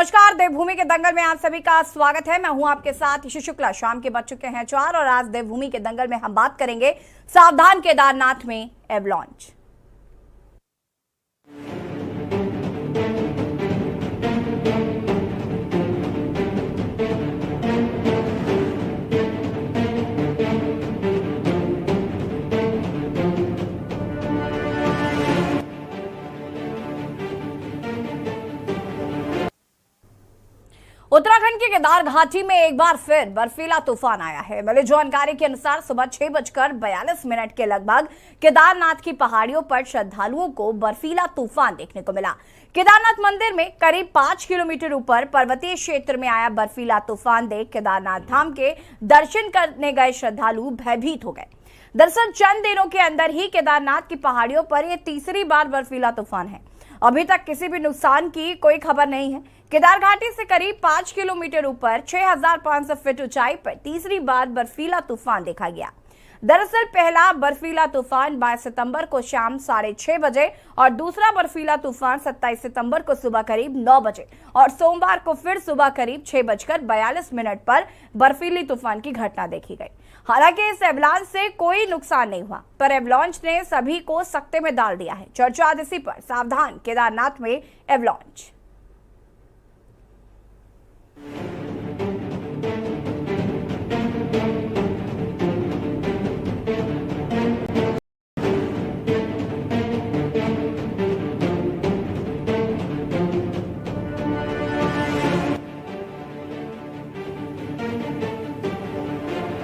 नमस्कार, देवभूमि के दंगल में आप सभी का स्वागत है। मैं हूं आपके साथ ईशु शुक्ला। शाम के बज चुके हैं 4 और आज देवभूमि के दंगल में हम बात करेंगे सावधान केदारनाथ में एवलांच। उत्तराखंड के केदार घाटी में एक बार फिर बर्फीला तूफान आया है। मिली जानकारी के अनुसार सुबह 6:42 के लगभग केदारनाथ की पहाड़ियों पर श्रद्धालुओं को बर्फीला तूफान देखने को मिला। केदारनाथ मंदिर में करीब 5 किलोमीटर ऊपर पर्वतीय क्षेत्र में आया बर्फीला तूफान देख केदारनाथ धाम के दर्शन करने गए श्रद्धालु भयभीत हो गए। दरअसल चंद दिनों के अंदर ही केदारनाथ की पहाड़ियों पर यह तीसरी बार बर्फीला तूफान है। अभी तक किसी भी नुकसान की कोई खबर नहीं है। केदार घाटी से करीब 5 किलोमीटर ऊपर 6500 फीट ऊंचाई पर तीसरी बार बर्फीला तूफान देखा गया। दरअसल पहला बर्फीला तूफान 22 सितंबर को शाम 6:30 बजे और दूसरा बर्फीला तूफान 27 सितंबर को सुबह करीब 9 बजे और सोमवार को फिर सुबह करीब 6:42 पर बर्फीली तूफान की घटना देखी गई। हालांकि इस एवलांच से कोई नुकसान नहीं हुआ, पर एवलांच ने सभी को सकते में डाल दिया है। चर्चा आज इसी पर, सावधान केदारनाथ में एवलांच।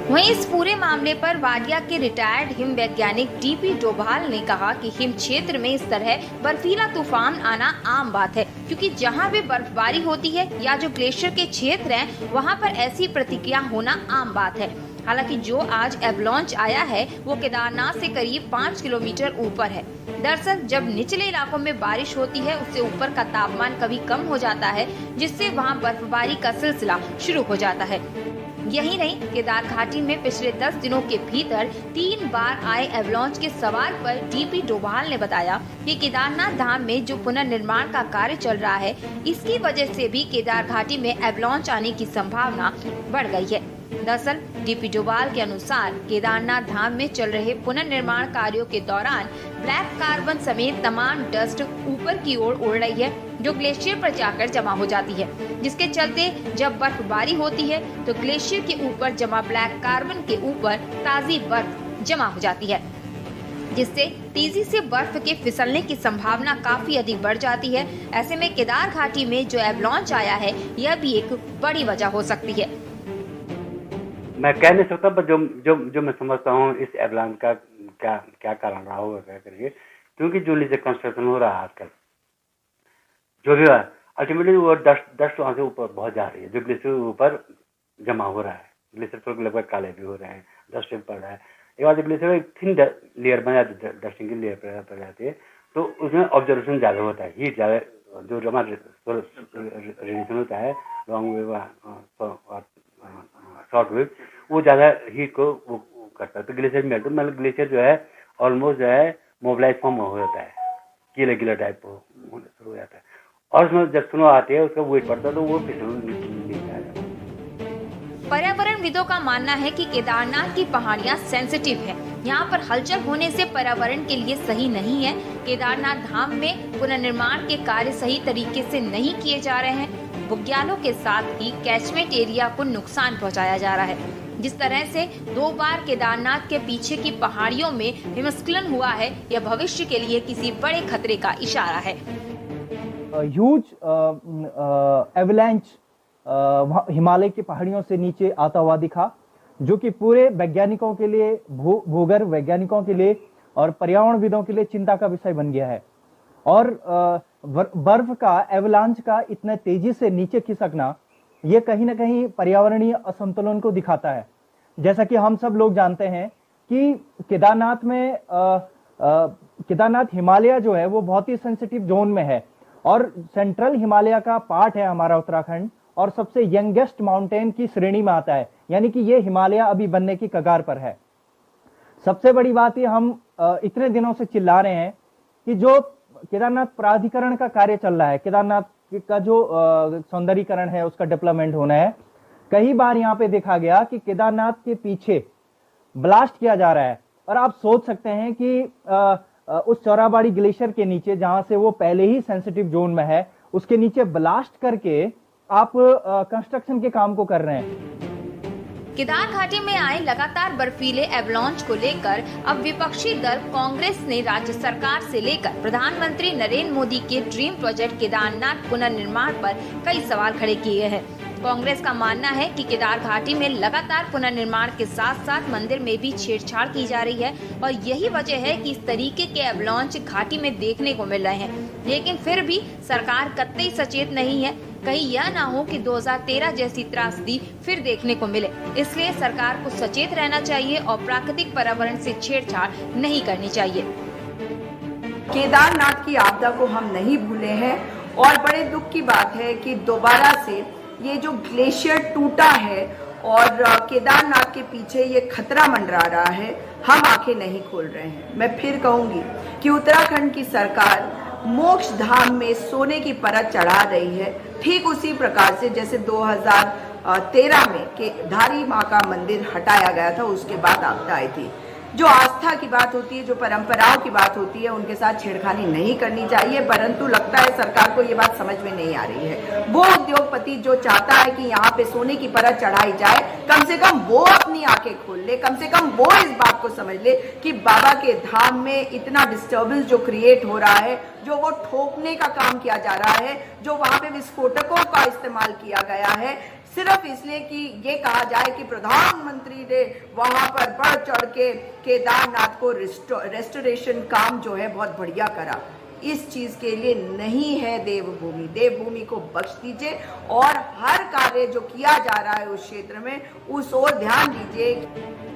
वहीं इस पूरे मामले पर वाडिया के रिटायर्ड हिम वैज्ञानिक डीपी डोभाल ने कहा कि हिम क्षेत्र में इस तरह बर्फीला तूफान आना आम बात है, क्योंकि जहां भी बर्फबारी होती है या जो ग्लेशियर के क्षेत्र हैं, वहां पर ऐसी प्रतिक्रिया होना आम बात है। हालांकि जो आज एवलांच आया है वो केदारनाथ से करीब 5 किलोमीटर ऊपर है। दरअसल जब निचले इलाकों में बारिश होती है उससे ऊपर का तापमान कभी कम हो जाता है, जिससे वहां बर्फबारी का सिलसिला शुरू हो जाता है। यही नहीं, केदार घाटी में पिछले 10 दिनों के भीतर 3 बार आए एवलांच के सवाल पर डीपी डोभाल ने बताया कि केदारनाथ धाम में जो पुनर्निर्माण का कार्य चल रहा है, इसकी वजह से भी केदार घाटी में एवलांच आने की संभावना बढ़ गई है। दरअसल डीपी डोभाल के अनुसार केदारनाथ धाम में चल रहे पुनर्निर्माण कार्यों के दौरान ब्लैक कार्बन समेत तमाम डस्ट ऊपर की ओर उड़ रही है, जो ग्लेशियर पर जाकर जमा हो जाती है, जिसके चलते जब बर्फबारी होती है तो ग्लेशियर के ऊपर जमा ब्लैक कार्बन के ऊपर ताज़ी बर्फ जमा हो जाती है, जिससे तेजी से बर्फ के फिसलने की संभावना काफी अधिक बढ़ जाती है। ऐसे में केदार घाटी में जो एवलांच आया है, यह भी एक बड़ी वजह हो सकती है। मैं कह नहीं सकता, पर जो मैं समझता हूँ इस एवलांच का क्या कारण रहा होगा क्या करिए, क्योंकि जो नीचे कंस्ट्रक्शन हो रहा है आजकल, जो भी अल्टीमेटली वो डस्ट वहाँ से ऊपर बहुत जा रही है, जो ग्लेशियर ऊपर जमा हो रहा है। ग्लेशियर पर लगभग काले भी हो रहे हैं, डस्ट भी पड़ रहा है। एक बार ग्लेशियर एक थिन लेयर बन जाती है, डस्टिंग की लेयर पड़ जाती है, तो उसमें ऑब्जर्वेशन ज़्यादा होता है, हीट ज़्यादा, जो जमा रेडिएशन होता है, लॉन्ग वेव शॉर्ट वेव, वो ज़्यादा हीट को वो करता है। तो ग्लेशियर में तो मतलब ग्लेशियर जो है ऑलमोस्ट जो है मोबिलाइज फॉर्म हो जाता है, गीला टाइप होने शुरू हो जाता है, और उसमें जब स्नो आती है उसका वेट बढ़ता है तो वो फिसल नीचे आ जाता है। पर्यावरणविदों का मानना है कि केदारनाथ की पहाड़ियां सेंसिटिव हैं। यहाँ पर हलचल होने से पर्यावरण के लिए सही नहीं है। केदारनाथ धाम में पुनर्निर्माण के कार्य सही तरीके से नहीं किए जा रहे हैं। बुग्यालों के साथ ही कैचमेंट एरिया को नुकसान पहुँचाया जा रहा है। जिस तरह से 2 बार केदारनाथ के पीछे की पहाड़ियों में हिमस्खलन हुआ है, यह भविष्य के लिए किसी बड़े खतरे का इशारा है। ह्यूज एवलांच हिमालय की पहाड़ियों से नीचे आता हुआ दिखा, जो कि पूरे वैज्ञानिकों के लिए, भूगर्भ वैज्ञानिकों के लिए और पर्यावरणविदों के लिए चिंता का विषय बन गया है। और बर्फ का, एवलांच का इतने तेजी से नीचे खिसकना, ये कहीं ना कहीं पर्यावरणीय असंतुलन को दिखाता है। जैसा कि हम सब लोग जानते हैं कि केदारनाथ में केदारनाथ हिमालय जो है वो बहुत ही सेंसिटिव जोन में है, और सेंट्रल हिमालय का पार्ट है हमारा उत्तराखंड, और सबसे यंगेस्ट माउंटेन की श्रेणी में आता है, यानी कि ये हिमालय अभी बनने की कगार पर है। सबसे बड़ी बात ये, हम इतने दिनों से चिल्ला रहे हैं कि जो केदारनाथ प्राधिकरण का कार्य चल रहा है, केदारनाथ का जो सौंदर्यीकरण है उसका डेवलपमेंट होना है। कई बार यहाँ पे देखा गया कि केदारनाथ के पीछे ब्लास्ट किया जा रहा है, और आप सोच सकते हैं कि उस चौराबाड़ी ग्लेशियर के नीचे, जहां से वो पहले ही सेंसिटिव जोन में है, उसके नीचे ब्लास्ट करके आप कंस्ट्रक्शन के काम को कर रहे हैं। केदार घाटी में आए लगातार बर्फीले एवलांच को लेकर अब विपक्षी दल कांग्रेस ने राज्य सरकार से लेकर प्रधानमंत्री नरेंद्र मोदी के ड्रीम प्रोजेक्ट केदारनाथ पुनर्निर्माण पर कई सवाल खड़े किए हैं। कांग्रेस का मानना है कि केदार घाटी में लगातार पुनर्निर्माण के साथ साथ मंदिर में भी छेड़छाड़ की जा रही है, और यही वजह है कि इस तरीके के एवलांच घाटी में देखने को मिल रहे हैं। लेकिन फिर भी सरकार कतई सचेत नहीं है, कहीं यह ना हो कि 2013 जैसी त्रासदी फिर देखने को मिले। इसलिए सरकार को सचेत रहना चाहिए और प्राकृतिक पर्यावरण से छेड़छाड़ नहीं करनी चाहिए। केदारनाथ की आपदा को हम नहीं भूले हैं, और बड़े दुख की बात है कि दोबारा से ये जो ग्लेशियर टूटा है और केदारनाथ के पीछे ये खतरा मंडरा रहा है, हम आंखें नहीं खोल रहे हैं। मैं फिर कहूंगी कि उत्तराखंड की सरकार मोक्ष धाम में सोने की परत चढ़ा रही है, ठीक उसी प्रकार से जैसे 2013 में के धारी माँ का मंदिर हटाया गया था, उसके बाद आपदा आई थी। जो आस्था की बात होती है, जो परंपराओं की बात होती है, उनके साथ छेड़खानी नहीं करनी चाहिए, परंतु लगता है सरकार को ये बात समझ में नहीं आ रही है। वो उद्योगपति जो चाहता है कि यहाँ पे सोने की परत चढ़ाई जाए, कम से कम वो अपनी आंखें खोल ले, कम से कम वो इस बात को समझ ले कि बाबा के धाम में इतना डिस्टर्बेंस जो क्रिएट हो रहा है, जो वो ठोकने का काम किया जा रहा है, जो वहां पे विस्फोटकों का इस्तेमाल किया गया है, सिर्फ इसलिए कि ये कहा जाए कि प्रधानमंत्री ने वहां पर बढ़ चढ़ के केदारनाथ को रेस्टोरेशन काम जो है बहुत बढ़िया करा। इस चीज के लिए नहीं है देवभूमि। देवभूमि को बख्श दीजिए और हर कार्य जो किया जा रहा है उस क्षेत्र में, उस ओर ध्यान दीजिए।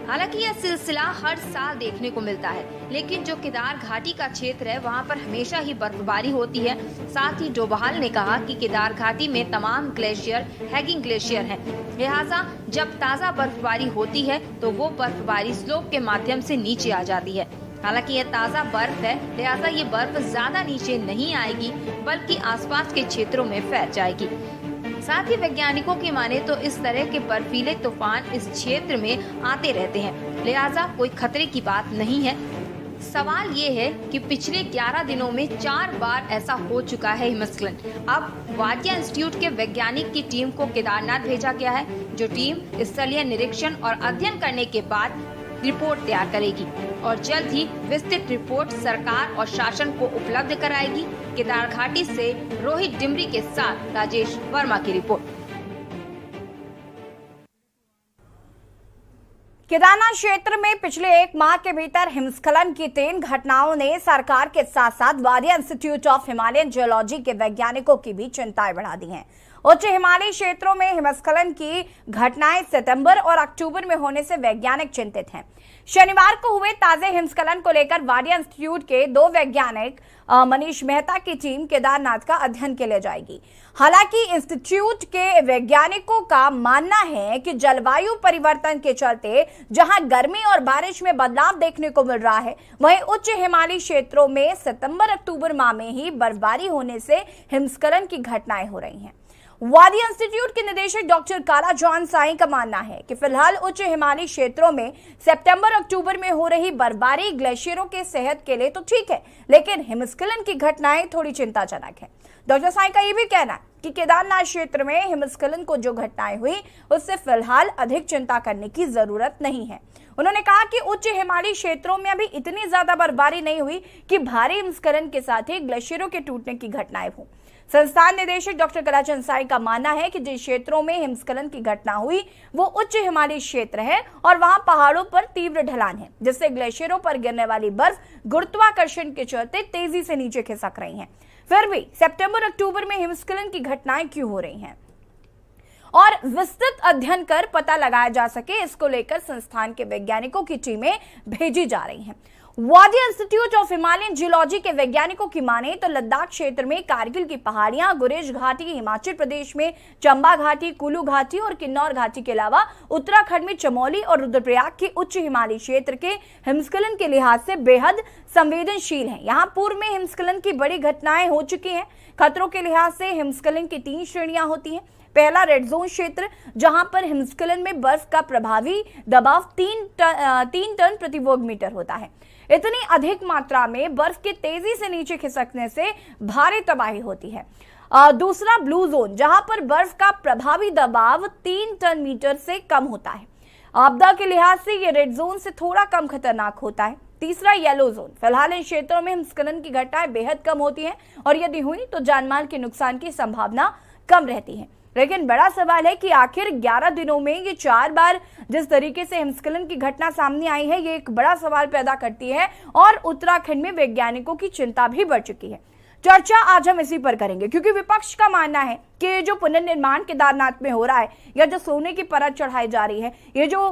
हालांकि यह सिलसिला हर साल देखने को मिलता है, लेकिन जो केदार घाटी का क्षेत्र है वहां पर हमेशा ही बर्फबारी होती है। साथ ही डोभाल ने कहा कि केदार घाटी में तमाम ग्लेशियर हैगिंग ग्लेशियर हैं, लिहाजा जब ताज़ा बर्फबारी होती है तो वो बर्फबारी स्लोप के माध्यम से नीचे आ जाती है। हालांकि यह ताज़ा बर्फ है, लिहाजा ये बर्फ ज्यादा नीचे नहीं आएगी बल्कि आसपास के क्षेत्रों में फैल जाएगी। साथ ही वैज्ञानिकों की माने तो इस तरह के बर्फीले तूफान इस क्षेत्र में आते रहते हैं, लिहाजा कोई खतरे की बात नहीं है। सवाल ये है कि पिछले 11 दिनों में 4 बार ऐसा हो चुका है हिमस्खलन। अब वाडिया इंस्टीट्यूट के वैज्ञानिक की टीम को केदारनाथ भेजा गया है, जो टीम स्थलीय निरीक्षण और अध्ययन करने के बाद रिपोर्ट तैयार करेगी और जल्द ही विस्तृत रिपोर्ट सरकार और शासन को उपलब्ध कराएगी। केदार घाटी से रोहित डिमरी के साथ राजेश वर्मा की रिपोर्ट। केदारनाथ क्षेत्र में पिछले 1 माह के भीतर हिमस्खलन की 3 घटनाओं ने सरकार के साथ साथ Wadia institute of Himalayan geology के वैज्ञानिकों की भी चिंताएं बढ़ा दी हैं। उच्च हिमालयी क्षेत्रों में हिमस्खलन की घटनाएं सितंबर और अक्टूबर में होने से वैज्ञानिक चिंतित हैं। शनिवार को हुए ताजे हिमस्खलन को लेकर वाडिया इंस्टीट्यूट के 2 वैज्ञानिक मनीष मेहता की टीम केदारनाथ का अध्ययन के लिए जाएगी। हालांकि इंस्टीट्यूट के वैज्ञानिकों का मानना है कि जलवायु परिवर्तन के चलते जहां गर्मी और बारिश में बदलाव देखने को मिल रहा है, वहीं उच्च हिमालयी क्षेत्रों में सितंबर-अक्टूबर माह में ही बर्फबारी होने से हिमस्खलन की घटनाएं हो रही हैं। वाडिया इंस्टीट्यूट के निदेशक डॉक्टर काला जॉन साई का मानना है कि फिलहाल उच्च हिमालयी क्षेत्रों में सितंबर-अक्टूबर में हो रही बर्फबारी ग्लेशियरों के सेहत के लिए तो ठीक है, लेकिन हिमस्खलन की घटनाएं थोड़ी चिंताजनक है। डॉक्टर साई का यह भी कहना है कि केदारनाथ क्षेत्र में हिमस्खलन को जो घटनाएं हुई उससे फिलहाल अधिक चिंता करने की जरूरत नहीं है। उन्होंने कहा कि उच्च हिमालयी क्षेत्रों में अभी इतनी ज्यादा बर्फबारी नहीं हुई कि भारी हिमस्खलन के साथ ही ग्लेशियरों के टूटने की घटनाएं हों। संस्थान निदेशक डॉक्टर कलाचंद साई का मानना है कि जिन क्षेत्रों में हिमस्खलन की घटना हुई वो उच्च हिमालयी क्षेत्र है और वहां पहाड़ों पर तीव्र ढलान है, जिससे ग्लेशियरों पर गिरने वाली बर्फ गुरुत्वाकर्षण के चलते तेजी से नीचे खिसक रही है। फिर भी सितंबर-अक्टूबर में हिमस्खलन की घटनाएं क्यों हो रही हैं और विस्तृत अध्ययन कर पता लगाया जा सके, इसको लेकर संस्थान के वैज्ञानिकों की टीमें भेजी जा रही हैं। वादी इंस्टीट्यूट ऑफ हिमालयन जियोलॉजी के वैज्ञानिकों की माने तो लद्दाख क्षेत्र में कारगिल की पहाड़ियां, गुरेज घाटी, हिमाचल प्रदेश में चंबा घाटी, कुल्लू घाटी और किन्नौर घाटी के अलावा उत्तराखंड में चमोली और रुद्रप्रयाग के उच्च हिमालयी क्षेत्र के हिमस्खलन के लिहाज से बेहद संवेदनशील हैं। यहाँ पूर्व में हिमस्खलन की बड़ी घटनाएं हो चुकी हैं। खतरों के लिहाज से हिमस्खलन की 3 श्रेणियां होती हैं। पहला रेड जोन क्षेत्र, जहां पर हिमस्खलन में बर्फ का प्रभावी दबाव 3 टन प्रति वर्ग मीटर होता है। इतनी अधिक मात्रा में बर्फ के तेजी से नीचे खिसकने से भारी तबाही होती है। दूसरा ब्लू जोन, जहां पर बर्फ का प्रभावी दबाव 3 टन मीटर से कम होता है। आपदा के लिहाज से ये रेड जोन से थोड़ा कम खतरनाक होता है। तीसरा येलो जोन, फिलहाल इन क्षेत्रों में हिमस्खलन की घटनाएं बेहद कम होती हैं और यदि हुई तो जानमाल के नुकसान की संभावना कम रहती है। लेकिन बड़ा सवाल है कि आखिर 11 दिनों में ये 4 बार जिस तरीके से हिमस्खलन की घटना सामने आई है, ये एक बड़ा सवाल पैदा करती है और उत्तराखंड में वैज्ञानिकों की चिंता भी बढ़ चुकी है। चर्चा आज हम इसी पर करेंगे, क्योंकि विपक्ष का मानना है कि जो पुनर्निर्माण केदारनाथ में हो रहा है या जो सोने की परत चढ़ाई जा रही है, ये जो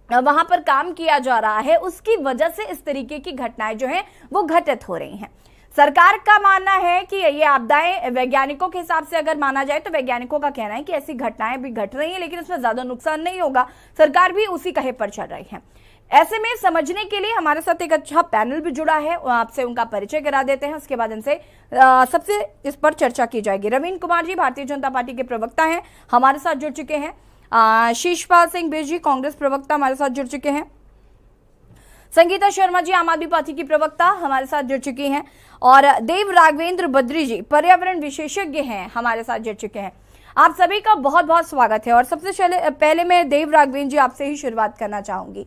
वहां पर काम किया जा रहा है, उसकी वजह से इस तरीके की घटनाएं जो हैं वो घटित हो रही हैं। सरकार का मानना है कि ये आपदाएं, वैज्ञानिकों के हिसाब से अगर माना जाए तो वैज्ञानिकों का कहना है कि ऐसी घटनाएं भी घट रही हैं, लेकिन इसमें ज्यादा नुकसान नहीं होगा। सरकार भी उसी कहे पर चल रही है। ऐसे में समझने के लिए हमारे साथ एक अच्छा पैनल भी जुड़ा है, आपसे उनका परिचय करा देते हैं, उसके बाद इनसे सबसे इस पर चर्चा की जाएगी। रवीन कुमार जी भारतीय जनता पार्टी के प्रवक्ता हैं, हमारे साथ जुड़ चुके हैं। शीशपाल सिंह बिज जी कांग्रेस प्रवक्ता हमारे साथ जुड़ चुके हैं। संगीता शर्मा जी आम आदमी पार्टी की प्रवक्ता हमारे साथ जुड़ चुकी हैं और देव राघवेंद्र बद्री जी पर्यावरण विशेषज्ञ हैं, हमारे साथ जुड़ चुके हैं। आप सभी का बहुत बहुत स्वागत है। और सबसे पहले मैं देव राघवेंद्र जी आपसे ही शुरुआत करना चाहूंगी।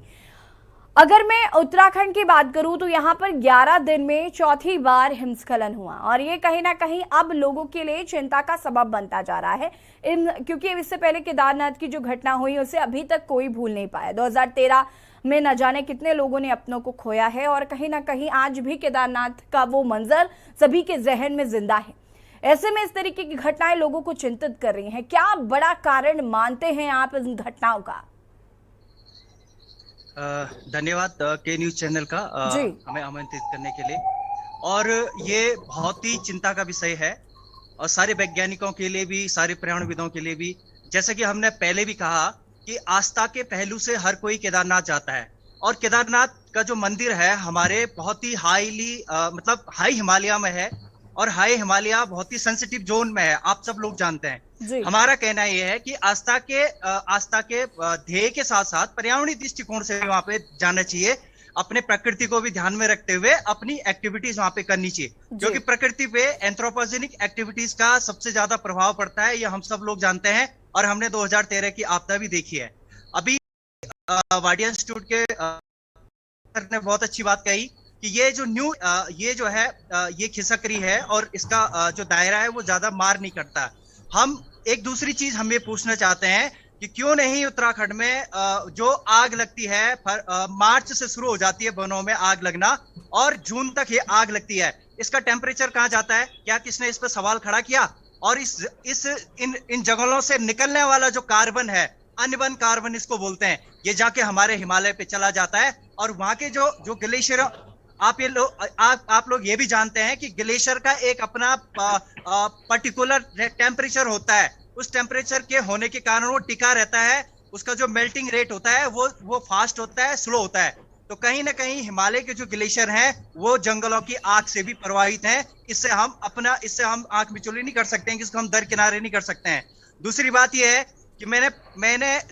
अगर मैं उत्तराखंड की बात करूं तो यहाँ पर 11 दिन में 4थी बार हिमस्खलन हुआ और ये कहीं ना कहीं अब लोगों के लिए चिंता का सबब बनता जा रहा है, क्योंकि इससे पहले केदारनाथ की जो घटना हुई उसे अभी तक कोई भूल नहीं पाया। 2013 में न जाने कितने लोगों ने अपनों को खोया है और कहीं ना कहीं आज भी केदारनाथ का वो मंजर सभी के जहन में जिंदा है। ऐसे में इस तरीके की घटनाएं लोगों को चिंतित कर रही हैं। क्या बड़ा कारण मानते हैं आप इन घटनाओं का? धन्यवाद के न्यूज चैनल का हमें आमंत्रित करने के लिए। और ये बहुत ही चिंता का विषय है और सारे वैज्ञानिकों के लिए भी, सारे पर्यावरणविदों के लिए भी। जैसा कि हमने पहले भी कहा कि आस्था के पहलू से हर कोई केदारनाथ जाता है और केदारनाथ का जो मंदिर है हमारे बहुत ही मतलब हाई हिमालय में है और हाई हिमालय बहुत ही सेंसिटिव जोन में है, आप सब लोग जानते हैं। हमारा कहना यह है कि आस्था के ध्येय के साथ साथ पर्यावरणीय दृष्टिकोण से वहां पे जाना चाहिए। अपने प्रकृति को भी ध्यान में रखते हुए अपनी एक्टिविटीज वहां पे करनी चाहिए, क्योंकि प्रकृति पे एंथ्रोपोजेनिक एक्टिविटीज का सबसे ज्यादा प्रभाव पड़ता है, ये हम सब लोग जानते हैं और हमने 2013 की आपदा भी देखी है। अभी वाडिया इंस्टीट्यूट के ने बहुत अच्छी बात कही कि ये जो ये जो है ये खिसकरी है और इसका जो दायरा है वो ज्यादा मार नहीं करता। हम एक दूसरी चीज हम ये पूछना चाहते हैं कि क्यों नहीं उत्तराखंड में जो आग लगती है मार्च से शुरू हो जाती है वनों में आग लगना और जून तक ये आग लगती है, इसका टेम्परेचर कहाँ जाता है? क्या किसने इस पर सवाल खड़ा किया? और इन जंगलों से निकलने वाला जो कार्बन है, अनवन कार्बन इसको बोलते हैं, ये जाके हमारे हिमालय पे चला जाता है और वहां के जो ग्लेशियर, आप लोग ये भी जानते हैं कि ग्लेशियर का एक अपना पर्टिकुलर टेम्परेचर होता है। उस टेम्परेचर के होने के कारण वो टिका रहता है, उसका जो मेल्टिंग रेट होता है वो फास्ट होता है, स्लो होता है। तो कहीं ना कहीं हिमालय के जो ग्लेशियर हैं वो जंगलों की आग से भी प्रभावित हैं। इससे हम आंख मिचौली नहीं कर सकते हैं, इसको हम दरकिनारे नहीं कर सकते हैं। दूसरी बात यह है कि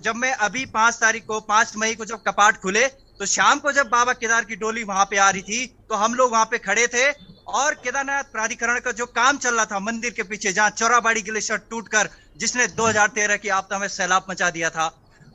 जब मैं अभी 5 मई को जब कपाट खुले तो शाम को जब बाबा केदार की डोली वहां पे आ रही थी तो हम लोग वहां पे खड़े थे और केदारनाथ प्राधिकरण का जो काम चल रहा था मंदिर के पीछे, जहां चौराबाड़ी ग्लेशियर टूटकर जिसने 2013 की आपदा में सैलाब मचा दिया था,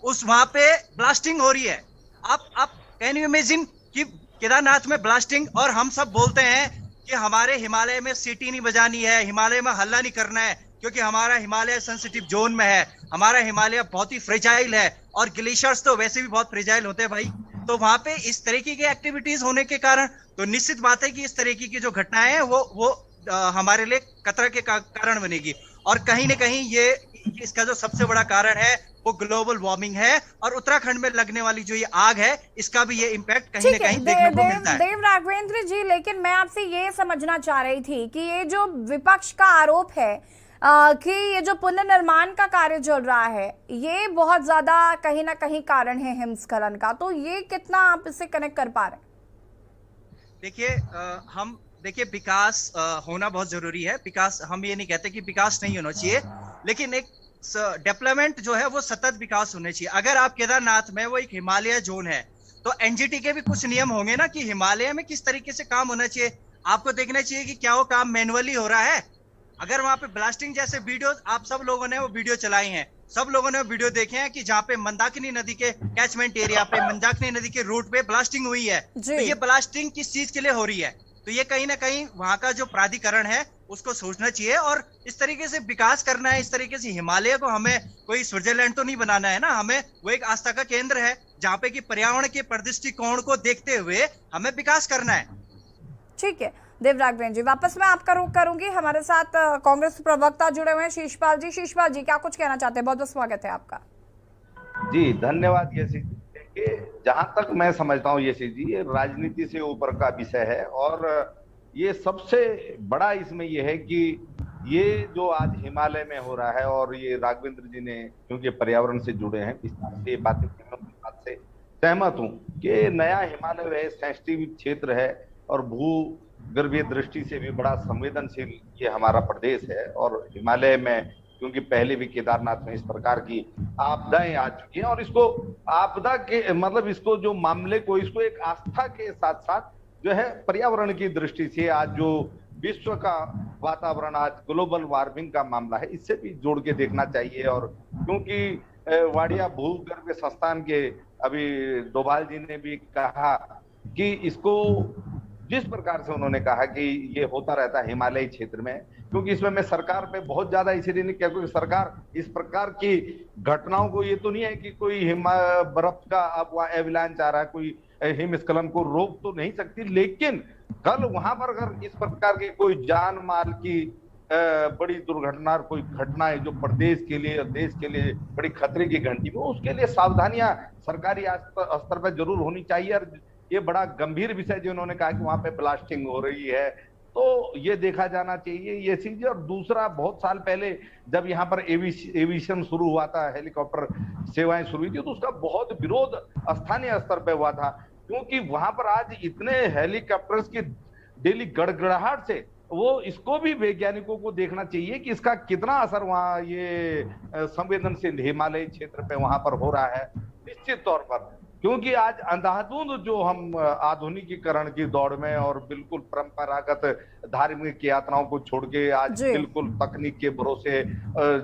वहां पे ब्लास्टिंग हो रही है। आप कैन यू इमेजिन कि केदारनाथ में ब्लास्टिंग, और हम सब बोलते हैं कि हमारे हिमालय में सीटी नहीं बजानी है, हिमालय में हल्ला नहीं करना है, क्योंकि हमारा हिमालय सेंसिटिव जोन में है, हमारा हिमालय बहुत ही फ्रेजाइल है और ग्लेशियर्स तो वैसे भी बहुत फ्रेजाइल होते हैं भाई। तो वहां पे इस तरीके की एक्टिविटीज होने के कारण तो निश्चित बात है कि इस तरीके की जो घटनाएं हैं वो हमारे लिए खतरा के कारण बनेगी। और कहीं न कहीं कि इसका जो सबसे बड़ा कारण है वो ग्लोबल वार्मिंग है, और उत्तराखंड में लगने वाली जो ये आग है इसका भी ये इम्पैक्ट कहीं ना कहीं देखने को मिलता है। देव राघवेंद्र जी, लेकिन मैं आपसे ये समझना चाह रही थी कि ये जो विपक्ष का आरोप है कि ये जो पुनर्निर्माण का कार्य चल रहा है ये बहुत ज्यादा कहीं ना कहीं कारण है हिमस्खलन का, तो ये कितना आप इससे कनेक्ट कर पा रहे हैं? देखिए विकास होना बहुत जरूरी है। विकास, हम ये नहीं कहते कि विकास नहीं होना चाहिए, लेकिन एक डेवलपमेंट जो है वो सतत विकास होने चाहिए। अगर आप केदारनाथ में, वो एक हिमालय जोन है, तो एनजीटी के भी कुछ नियम होंगे ना कि हिमालय में किस तरीके से काम होना चाहिए। आपको देखना चाहिए कि क्या वो काम मैनुअली हो रहा है। अगर वहां पे ब्लास्टिंग जैसे वीडियो, आप सब लोगों ने वो वीडियो चलाई हैं, सब लोगों ने वो वीडियो देखे हैं कि जहाँ पे मंदाकिनी नदी के कैचमेंट एरिया पे, मंदाकिनी नदी के रूट पे ब्लास्टिंग हुई है, तो ये ब्लास्टिंग किस चीज के लिए हो रही है? तो ये कहीं ना कहीं वहां का जो प्राधिकरण है उसको सोचना चाहिए, और इस तरीके से विकास करना है। इस तरीके से हिमालय को हमें कोई स्विट्जरलैंड तो नहीं बनाना है ना, हमें वो एक आस्था का केंद्र है जहाँ पे कि पर्यावरण के दृष्टिकोण को देखते हुए हमें विकास करना है। ठीक है देव राघवेंद्र जी, वापस मैं आपका रुख करूंगी। हमारे साथ कांग्रेस प्रवक्ता जुड़े हुए हैं शीशपाल जी। शीशपाल जी, क्या कुछ कहना चाहते हैं? बहुत बहुत स्वागत है आपका। जी धन्यवाद यशी जी। जहां तक मैं समझता हूँ यशी जी, ये राजनीति से ऊपर का विषय है, और ये सबसे बड़ा इसमें ये है कि ये जो आज हिमालय में हो रहा है, और ये राघवेंद्र जी ने क्योंकि पर्यावरण से जुड़े हैं विस्तार से बातें बात से सहमत हूँ कि नया हिमालय है, सेंसिटिव क्षेत्र है, और भूगर्भीय दृष्टि से भी बड़ा संवेदनशील ये हमारा प्रदेश है। और हिमालय में क्योंकि पहले भी केदारनाथ में इस प्रकार की आपदाएं आ चुकी हैं, और इसको आपदा के मतलब इसको जो मामले को, इसको एक आस्था के साथ साथ जो है पर्यावरण की दृष्टि से आज जो विश्व का वातावरण, आज ग्लोबल वार्मिंग का मामला है, इससे भी जोड़ के देखना चाहिए। और क्योंकि वाडिया भूगर्भ संस्थान के अभी डोभाल जी ने भी कहा कि इसको जिस प्रकार से उन्होंने कहा कि ये होता रहता है हिमालयी क्षेत्र में, क्योंकि इसमें मैं सरकार पे बहुत ज्यादा इसलिए नहीं, क्योंकि सरकार इस प्रकार की घटनाओं को, ये तो नहीं है कि कोई बर्फ का अब वहाँ एविलांच आ रहा है, कोई हिमस्खलन को रोक तो नहीं सकती, लेकिन कल वहां पर अगर इस प्रकार की कोई जान माल की बड़ी दुर्घटना, कोई घटना है जो प्रदेश के लिए, देश के लिए बड़ी खतरे की घंटी में, उसके लिए सावधानियां सरकारी स्तर पर जरूर होनी चाहिए। और ये बड़ा गंभीर विषय जो उन्होंने कहा कि वहां पे ब्लास्टिंग हो रही है, तो ये देखा जाना चाहिए ये चीज। और दूसरा, बहुत साल पहले जब यहाँ पर एविएशन शुरू हुआ था, हेलीकॉप्टर सेवाएं शुरू हुई थी, तो उसका बहुत विरोध स्थानीय स्तर पे हुआ था, क्योंकि वहां पर आज इतने हेलीकॉप्टर्स की डेली गड़गड़ाहट से, वो इसको भी वैज्ञानिकों को देखना चाहिए कि इसका कितना असर वहाँ ये संवेदनशील हिमालयी क्षेत्र पे वहां पर हो रहा है। निश्चित तौर पर, क्योंकि आज अंधाधुंध जो हम आधुनिकीकरण की दौड़ में और बिल्कुल परंपरागत धार्मिक यात्राओं को छोड़ के आज बिल्कुल तकनीक के भरोसे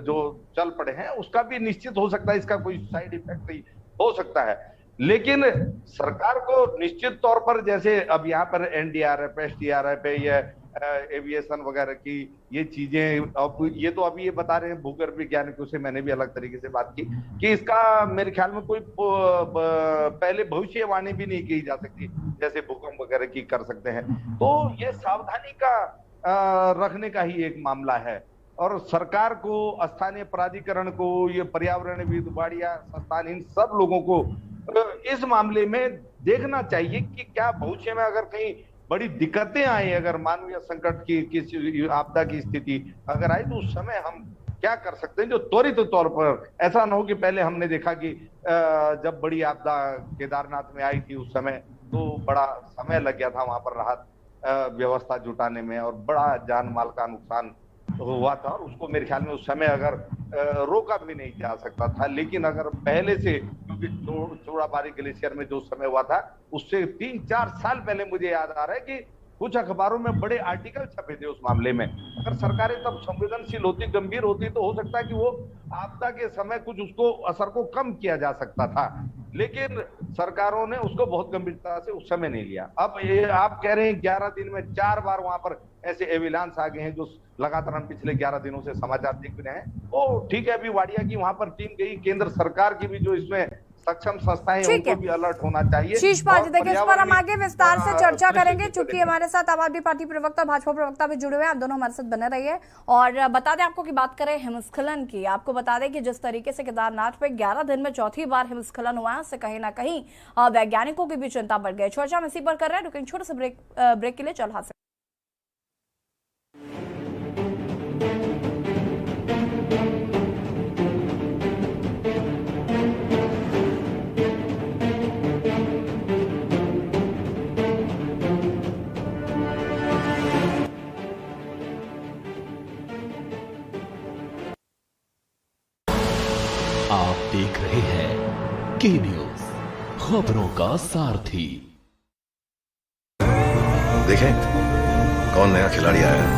जो चल पड़े हैं, उसका भी निश्चित हो सकता है इसका कोई साइड इफेक्ट हो सकता है। लेकिन सरकार को निश्चित तौर पर, जैसे अब यहाँ पर एनडीआरएफ, एसडीआरएफ या एविएशन वगैरह की ये चीजें, अब ये तो अभी ये बता रहे हैं भूगर्भ वैज्ञानिकों से, मैंने भी अलग तरीके से बात की कि इसका मेरे ख्याल में कोई पहले भविष्यवाणी भी नहीं की जा सकती, जैसे भूकंप वगैरह की कर सकते हैं। तो ये सावधानी का रखने का ही एक मामला है, और सरकार को, स्थानीय प्राधिकरण को, ये पर्यावरणविद, वाडिया संस्थान, इन सब लोगों को इस मामले में देखना चाहिए कि क्या भविष्य में अगर कहीं बड़ी दिक्कतें आई, अगर मानवीय संकट की, किसी आपदा की स्थिति अगर आई, तो उस समय हम क्या कर सकते हैं जो त्वरित तौर पर, ऐसा ना हो कि पहले हमने देखा कि जब बड़ी आपदा केदारनाथ में आई थी उस समय तो बड़ा समय लग गया था वहां पर राहत व्यवस्था जुटाने में, और बड़ा जान माल का नुकसान हुआ था, और उसको मेरे ख्याल में उस समय अगर रोका भी नहीं जा सकता था। लेकिन अगर पहले से, क्योंकि चोड़ाबारी ग्लेशियर में जो समय हुआ था उससे 3-4 साल पहले मुझे याद आ रहा है कि कुछ अखबारों में बड़े आर्टिकल छपे थे उस मामले में। अगर सरकारें तब संवेदनशील होती, गंभीर होती, तो हो सकता है कि वो आपदा के समय कुछ उसको असर को कम किया जा सकता था, लेकिन सरकारों ने उसको बहुत गंभीरता से उस समय नहीं लिया। अब ये आप कह रहे हैं 11 दिन में 4 बार वहां पर ऐसे एविलांस आ गए हैं, जो लगातार हम पिछले 11 दिनों से समाचार देख रहे हैं। तो ठीक है, अभी वाडिया की वहां पर टीम गई, केंद्र सरकार की भी जो इसमें सक्षम संस्थाएं ठीक है। उनको भी अलर्ट होना चाहिए। शीश पाजी, देखिए इस पर हम पर्यावरण आगे विस्तार से चर्चा करेंगे, दृष्टि चूंकि हमारे साथ आम आदमी पार्टी प्रवक्ता और भाजपा प्रवक्ता भी जुड़े हुए हैं। आप दोनों हमारे साथ बने रहिए। और बता दें आपको कि बात करें हिमस्खलन की, आपको बता दें कि जिस तरीके से केदारनाथ पे 11 दिन में चौथी बार हिमस्खलन हुआ है, उससे कहीं ना कहीं वैज्ञानिकों की भी चिंता बढ़ गई। चर्चा हम इसी पर कर रहे हैं, लेकिन छोटे से ब्रेक के लिए चल हासिल। आप देख रहे हैं के न्यूज, खबरों का सारथी। देखें कौन नया खिलाड़ी आया है,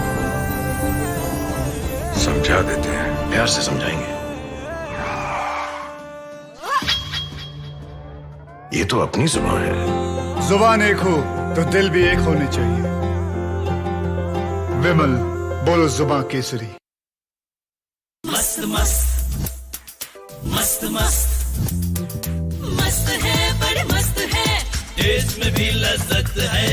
समझा देते हैं, प्यार से समझाएंगे। ये तो अपनी जुबान है। जुबान एक हो तो दिल भी एक होने चाहिए। विमल, बोलो जुबान केसरी। मस्त मस्त मस्त मस्त मस्त है, बड़ी मस्त है, टेस्ट में भी लज्जत है।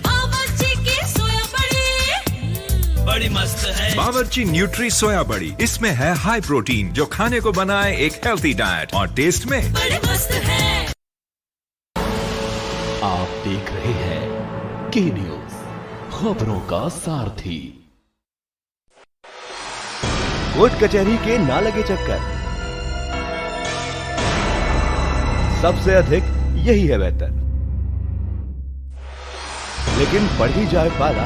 बावर्ची की सोया बड़ी बड़ी मस्त है। बावर्ची न्यूट्री सोया बड़ी, इसमें है हाई प्रोटीन जो खाने को बनाए एक हेल्थी डाइट, और टेस्ट में बड़ी मस्त है। आप देख रहे हैं के न्यूज, खबरों का सारथी। कोर्ट कचहरी के ना लगे चक्कर, सबसे अधिक यही है बेहतर। लेकिन बढ़ ही जाए पाला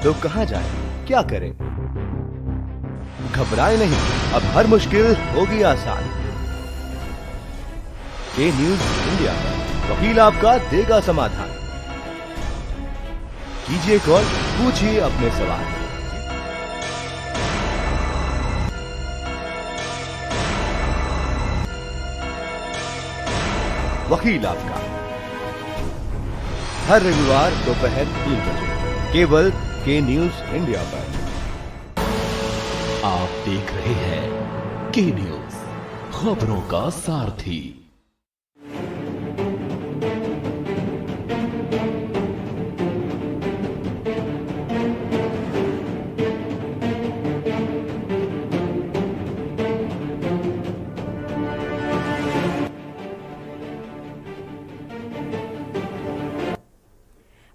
तो कहां जाए, क्या करें? घबराए नहीं, अब हर मुश्किल होगी आसान। के न्यूज इंडिया पर वकील आपका देगा समाधान। कीजिए कॉल, पूछिए अपने सवाल। वकील आपका हर रविवार दोपहर 3 बजे केवल के न्यूज इंडिया पर। आप देख रहे हैं के न्यूज, खबरों का सारथी।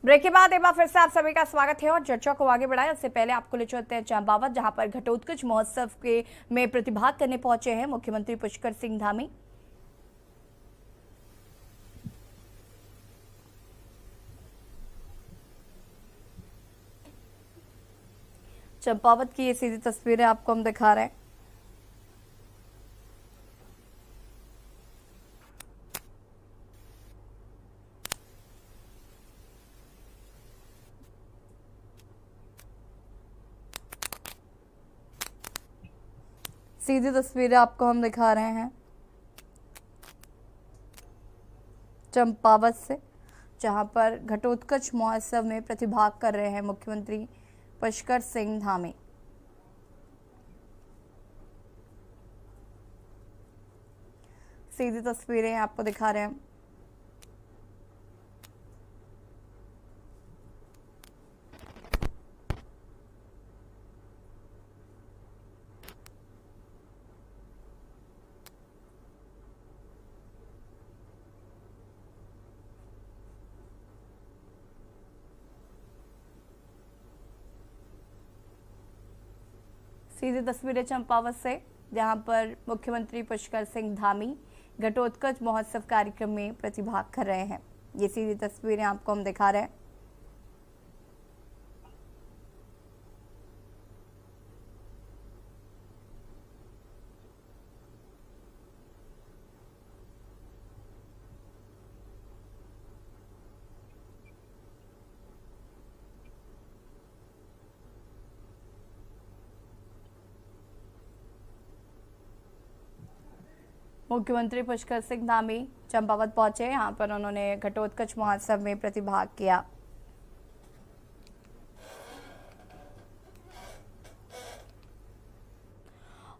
ब्रेक के बाद एक बार फिर से आप सभी का स्वागत है और चर्चा को आगे बढ़ाएं। उससे पहले आपको ले चलते हैं चंपावत, जहां पर घटोत्कच महोत्सव के में प्रतिभाग करने पहुंचे हैं मुख्यमंत्री पुष्कर सिंह धामी। चंपावत की ये सीधी तस्वीरें आपको हम दिखा रहे हैं। सीधी तस्वीरें आपको हम दिखा रहे हैं चंपावत से, जहां पर घटोत्कच महोत्सव में प्रतिभाग कर रहे हैं मुख्यमंत्री पुष्कर सिंह धामी। सीधी तस्वीरें आपको दिखा रहे हैं। सीधी तस्वीरें चंपावत से, जहां पर मुख्यमंत्री पुष्कर सिंह धामी घटोत्कच महोत्सव कार्यक्रम में प्रतिभाग कर रहे हैं। ये सीधी तस्वीरें आपको हम दिखा रहे हैं। मुख्यमंत्री पुष्कर सिंह धामी चंपावत पहुंचे, यहाँ पर उन्होंने घटोत्कच महोत्सव में प्रतिभाग किया।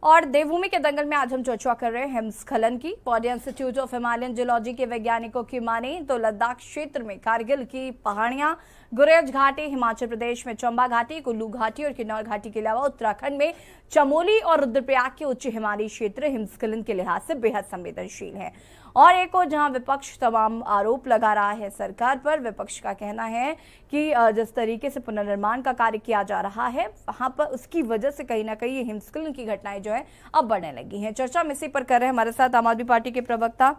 और देवभूमि के दंगल में आज हम चर्चा कर रहे हैं हिमस्खलन की। पौडी इंस्टीट्यूट ऑफ हिमालयन जियोलॉजी के वैज्ञानिकों की माने तो लद्दाख क्षेत्र में कारगिल की पहाड़ियां, गुरेज घाटी, हिमाचल प्रदेश में चंबा घाटी, कुल्लू घाटी और किन्नौर घाटी के अलावा उत्तराखंड में चमोली और रुद्रप्रयाग के उच्च हिमालयी क्षेत्र हिमस्खलन के लिहाज से बेहद संवेदनशील है। और एक और जहां विपक्ष तमाम आरोप लगा रहा है सरकार पर, विपक्ष का कहना है कि जिस तरीके से पुनर्निर्माण का कार्य किया जा रहा है वहां पर उसकी वजह से कहीं ना कहीं ये हिमस्खलन की घटनाएं जो है अब बढ़ने लगी हैं। चर्चा हम इसी पर कर रहे हैं। हमारे साथ आम आदमी पार्टी के प्रवक्ता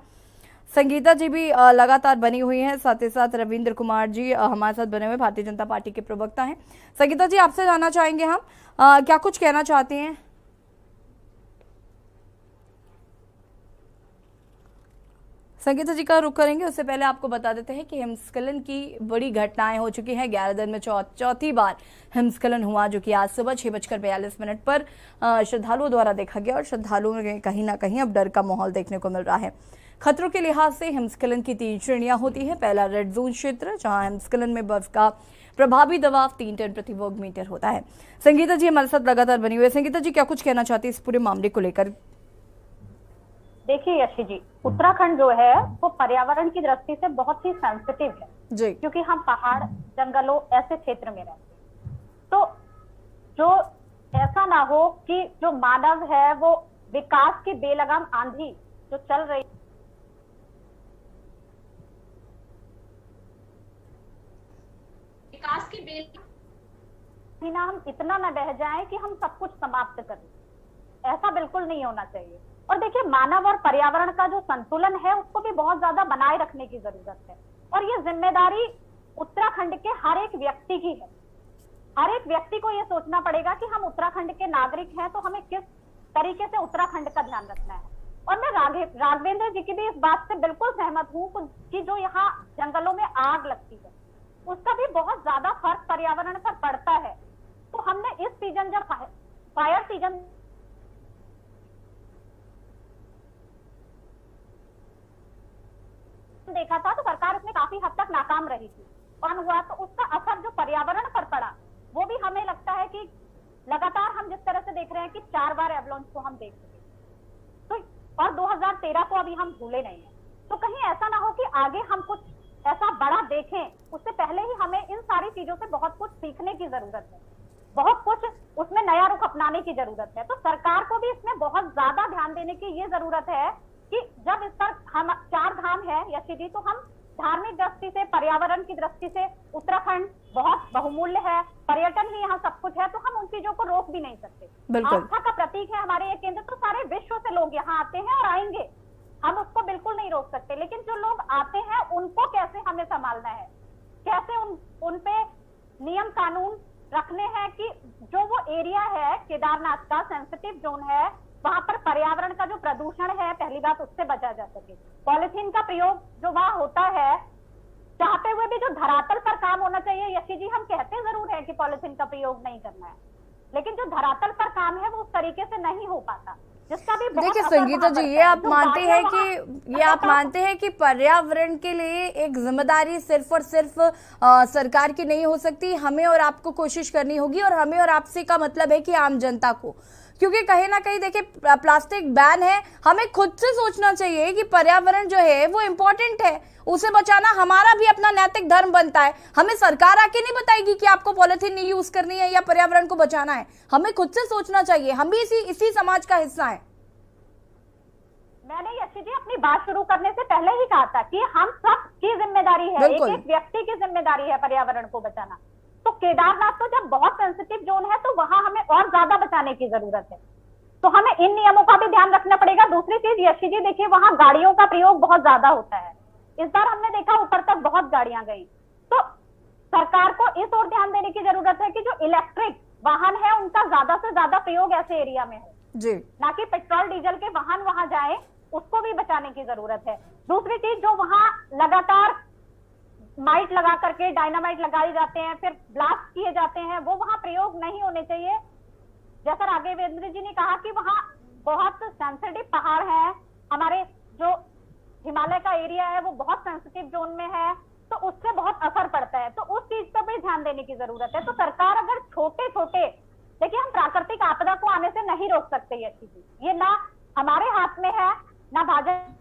संगीता जी भी लगातार बनी हुई हैं, साथ ही साथ रविंद्र कुमार जी हमारे साथ बने हुए भारतीय जनता पार्टी के प्रवक्ता हैं। संगीता जी, आपसे जानना चाहेंगे हम क्या कुछ कहना चाहती हैं? संगीता जी का रुख करेंगे, उससे पहले आपको बता देते हैं कि हिमस्खलन की बड़ी घटनाएं हो चुकी हैं। 11 दिन में चौथी बार हिमस्खलन हुआ, जो कि आज सुबह 6:42 पर श्रद्धालुओं द्वारा देखा गया और श्रद्धालुओं में कहीं ना कहीं अब डर का माहौल देखने को मिल रहा है। खतरों के लिहाज से हिमस्खलन की 3 श्रेणियां होती है। पहला रेड जोन क्षेत्र, जहां हिमस्खलन में बर्फ का प्रभावी दबाव 3 टन प्रति वर्ग मीटर होता है। संगीता जी हमारे साथ लगातार बनी हुई है। संगीता जी, क्या कुछ कहना चाहती है इस पूरे मामले को लेकर? देखिए यशी जी, उत्तराखंड जो है वो पर्यावरण की दृष्टि से बहुत ही सेंसिटिव है जी, क्योंकि हम पहाड़, जंगलों ऐसे क्षेत्र में रहते हैं। तो जो ऐसा ना हो कि जो मानव है वो विकास की बेलगाम आंधी जो चल रही, विकास की बेलगाम ना हम इतना न बह जाएं कि हम सब कुछ समाप्त कर दें। ऐसा बिल्कुल नहीं होना चाहिए। और देखिए, मानव और पर्यावरण का जो संतुलन है उसको भी बहुत ज्यादा बनाए रखने की जरूरत है। और ये जिम्मेदारी उत्तराखंड के हर एक व्यक्ति की है। हर एक व्यक्ति को ये सोचना पड़ेगा कि हम उत्तराखंड के नागरिक हैं, तो हमें किस तरीके से उत्तराखंड का ध्यान रखना है। और मैं राघवेंद्र जी की भी इस बात से बिल्कुल सहमत हूँ कि जो यहाँ जंगलों में आग लगती है उसका भी बहुत ज्यादा फर्क पर्यावरण पर पड़ता है। तो हमने इस सीजन, जब फायर सीजन देखा था, तो सरकार उसमें काफी हद तक नाकाम रही थी और हुआ, तो उसका असर जो पर्यावरण पर पड़ा वो भी हमें लगता है कि लगातार हम जिस तरह से देख रहे हैं कि 4 बार एवलांच को हम देख चुके, तो और 2013 को अभी हम भूले नहीं है। तो कहीं ऐसा ना हो कि आगे हम कुछ ऐसा बड़ा देखें, उससे पहले ही हमें इन सारी चीजों से बहुत कुछ सीखने की जरूरत है, बहुत कुछ उसमें नया रुख अपनाने की जरूरत है। तो सरकार को भी इसमें बहुत ज्यादा ध्यान देने की ये जरूरत है कि जब इस पर हम 4 धाम है यशी जी, तो हम धार्मिक दृष्टि से, पर्यावरण की दृष्टि से उत्तराखंड बहुत बहुमूल्य है, पर्यटन ही यहाँ सब कुछ है, तो हम उन चीजों को रोक भी नहीं सकते। आस्था का प्रतीक है हमारे ये केंद्र, तो सारे विश्व से लोग यहाँ आते हैं और आएंगे, हम उसको बिल्कुल नहीं रोक सकते। लेकिन जो लोग आते हैं उनको कैसे हमें संभालना है, कैसे उन पे नियम कानून रखने हैं कि जो वो एरिया है केदारनाथ का सेंसिटिव जोन है, वहां पर पर्यावरण का जो प्रदूषण है, पहली बात उससे बचा जा सके। पॉलिथीन का प्रयोग जो वहां होता है, चाहते हुए भी जो धरातल पर काम होना चाहिए, यशी जी हम कहते जरूर है कि पॉलिथीन का प्रयोग नहीं करना है, लेकिन जो धरातल पर काम है वो उस तरीके से नहीं हो पाता, जिसका भी देखिए संगीता जी, ये आप मानते हैं कि पर्यावरण के लिए एक जिम्मेदारी सिर्फ और सिर्फ सरकार की नहीं हो सकती, हमें और आपको कोशिश करनी होगी। और हमें और आपसे का मतलब है कि आम जनता को, क्योंकि कहीं ना कहीं देखिए प्लास्टिक बैन है, हमें खुद से सोचना चाहिए कि पर्यावरण जो है वो इम्पोर्टेंट है, उसे बचाना हमारा भी अपना नैतिक धर्म बनता है। हमें सरकार आके नहीं बताएगी कि आपको पॉलिथीन नहीं यूज करनी है या पर्यावरण को बचाना है, हमें खुद से सोचना चाहिए। हम भी इसी समाज का हिस्सा है। मैंने यशी जी अपनी बात शुरू करने से पहले ही कहा था कि हम सब की जिम्मेदारी है, एक एक व्यक्ति की जिम्मेदारी है पर्यावरण को बचाना। तो केदारनाथ तो जब बहुत सेंसिटिव जोन है तो वहां हमें और ज्यादा बचाने की जरूरत है, तो हमें इन नियमों का भी ध्यान रखना पड़ेगा। दूसरी चीज यशी जी, देखिए वहां गाड़ियों का प्रयोग बहुत ज्यादा होता है। इस बार हमने देखा ऊपर तक बहुत गाड़ियां गई, तो सरकार को इस ओर ध्यान देने की जरूरत है कि जो इलेक्ट्रिक वाहन है उनका ज्यादा से ज्यादा प्रयोग ऐसे एरिया में हो जी, ना कि पेट्रोल डीजल के वाहन वहां जाए, उसको भी बचाने की जरूरत है। दूसरी चीज, जो वहां लगातार माइट लगा करके डायनामाइट लगाए जाते हैं, फिर ब्लास्ट किए जाते हैं, वो वहां प्रयोग नहीं होने चाहिए। जैसा राघवेंद्र जी ने कहा कि वहां बहुत सेंसिटिव पहाड़ हैं, हमारे जो हिमालय का एरिया है वो बहुत सेंसिटिव जोन में है, तो उससे बहुत असर पड़ता है, तो उस चीज पर भी ध्यान देने की जरूरत है। तो सरकार अगर छोटे छोटे देखिए, हम प्राकृतिक आपदा को आने से नहीं रोक सकते ये चीजें, ये ना हमारे हाथ में है, ना भाजपा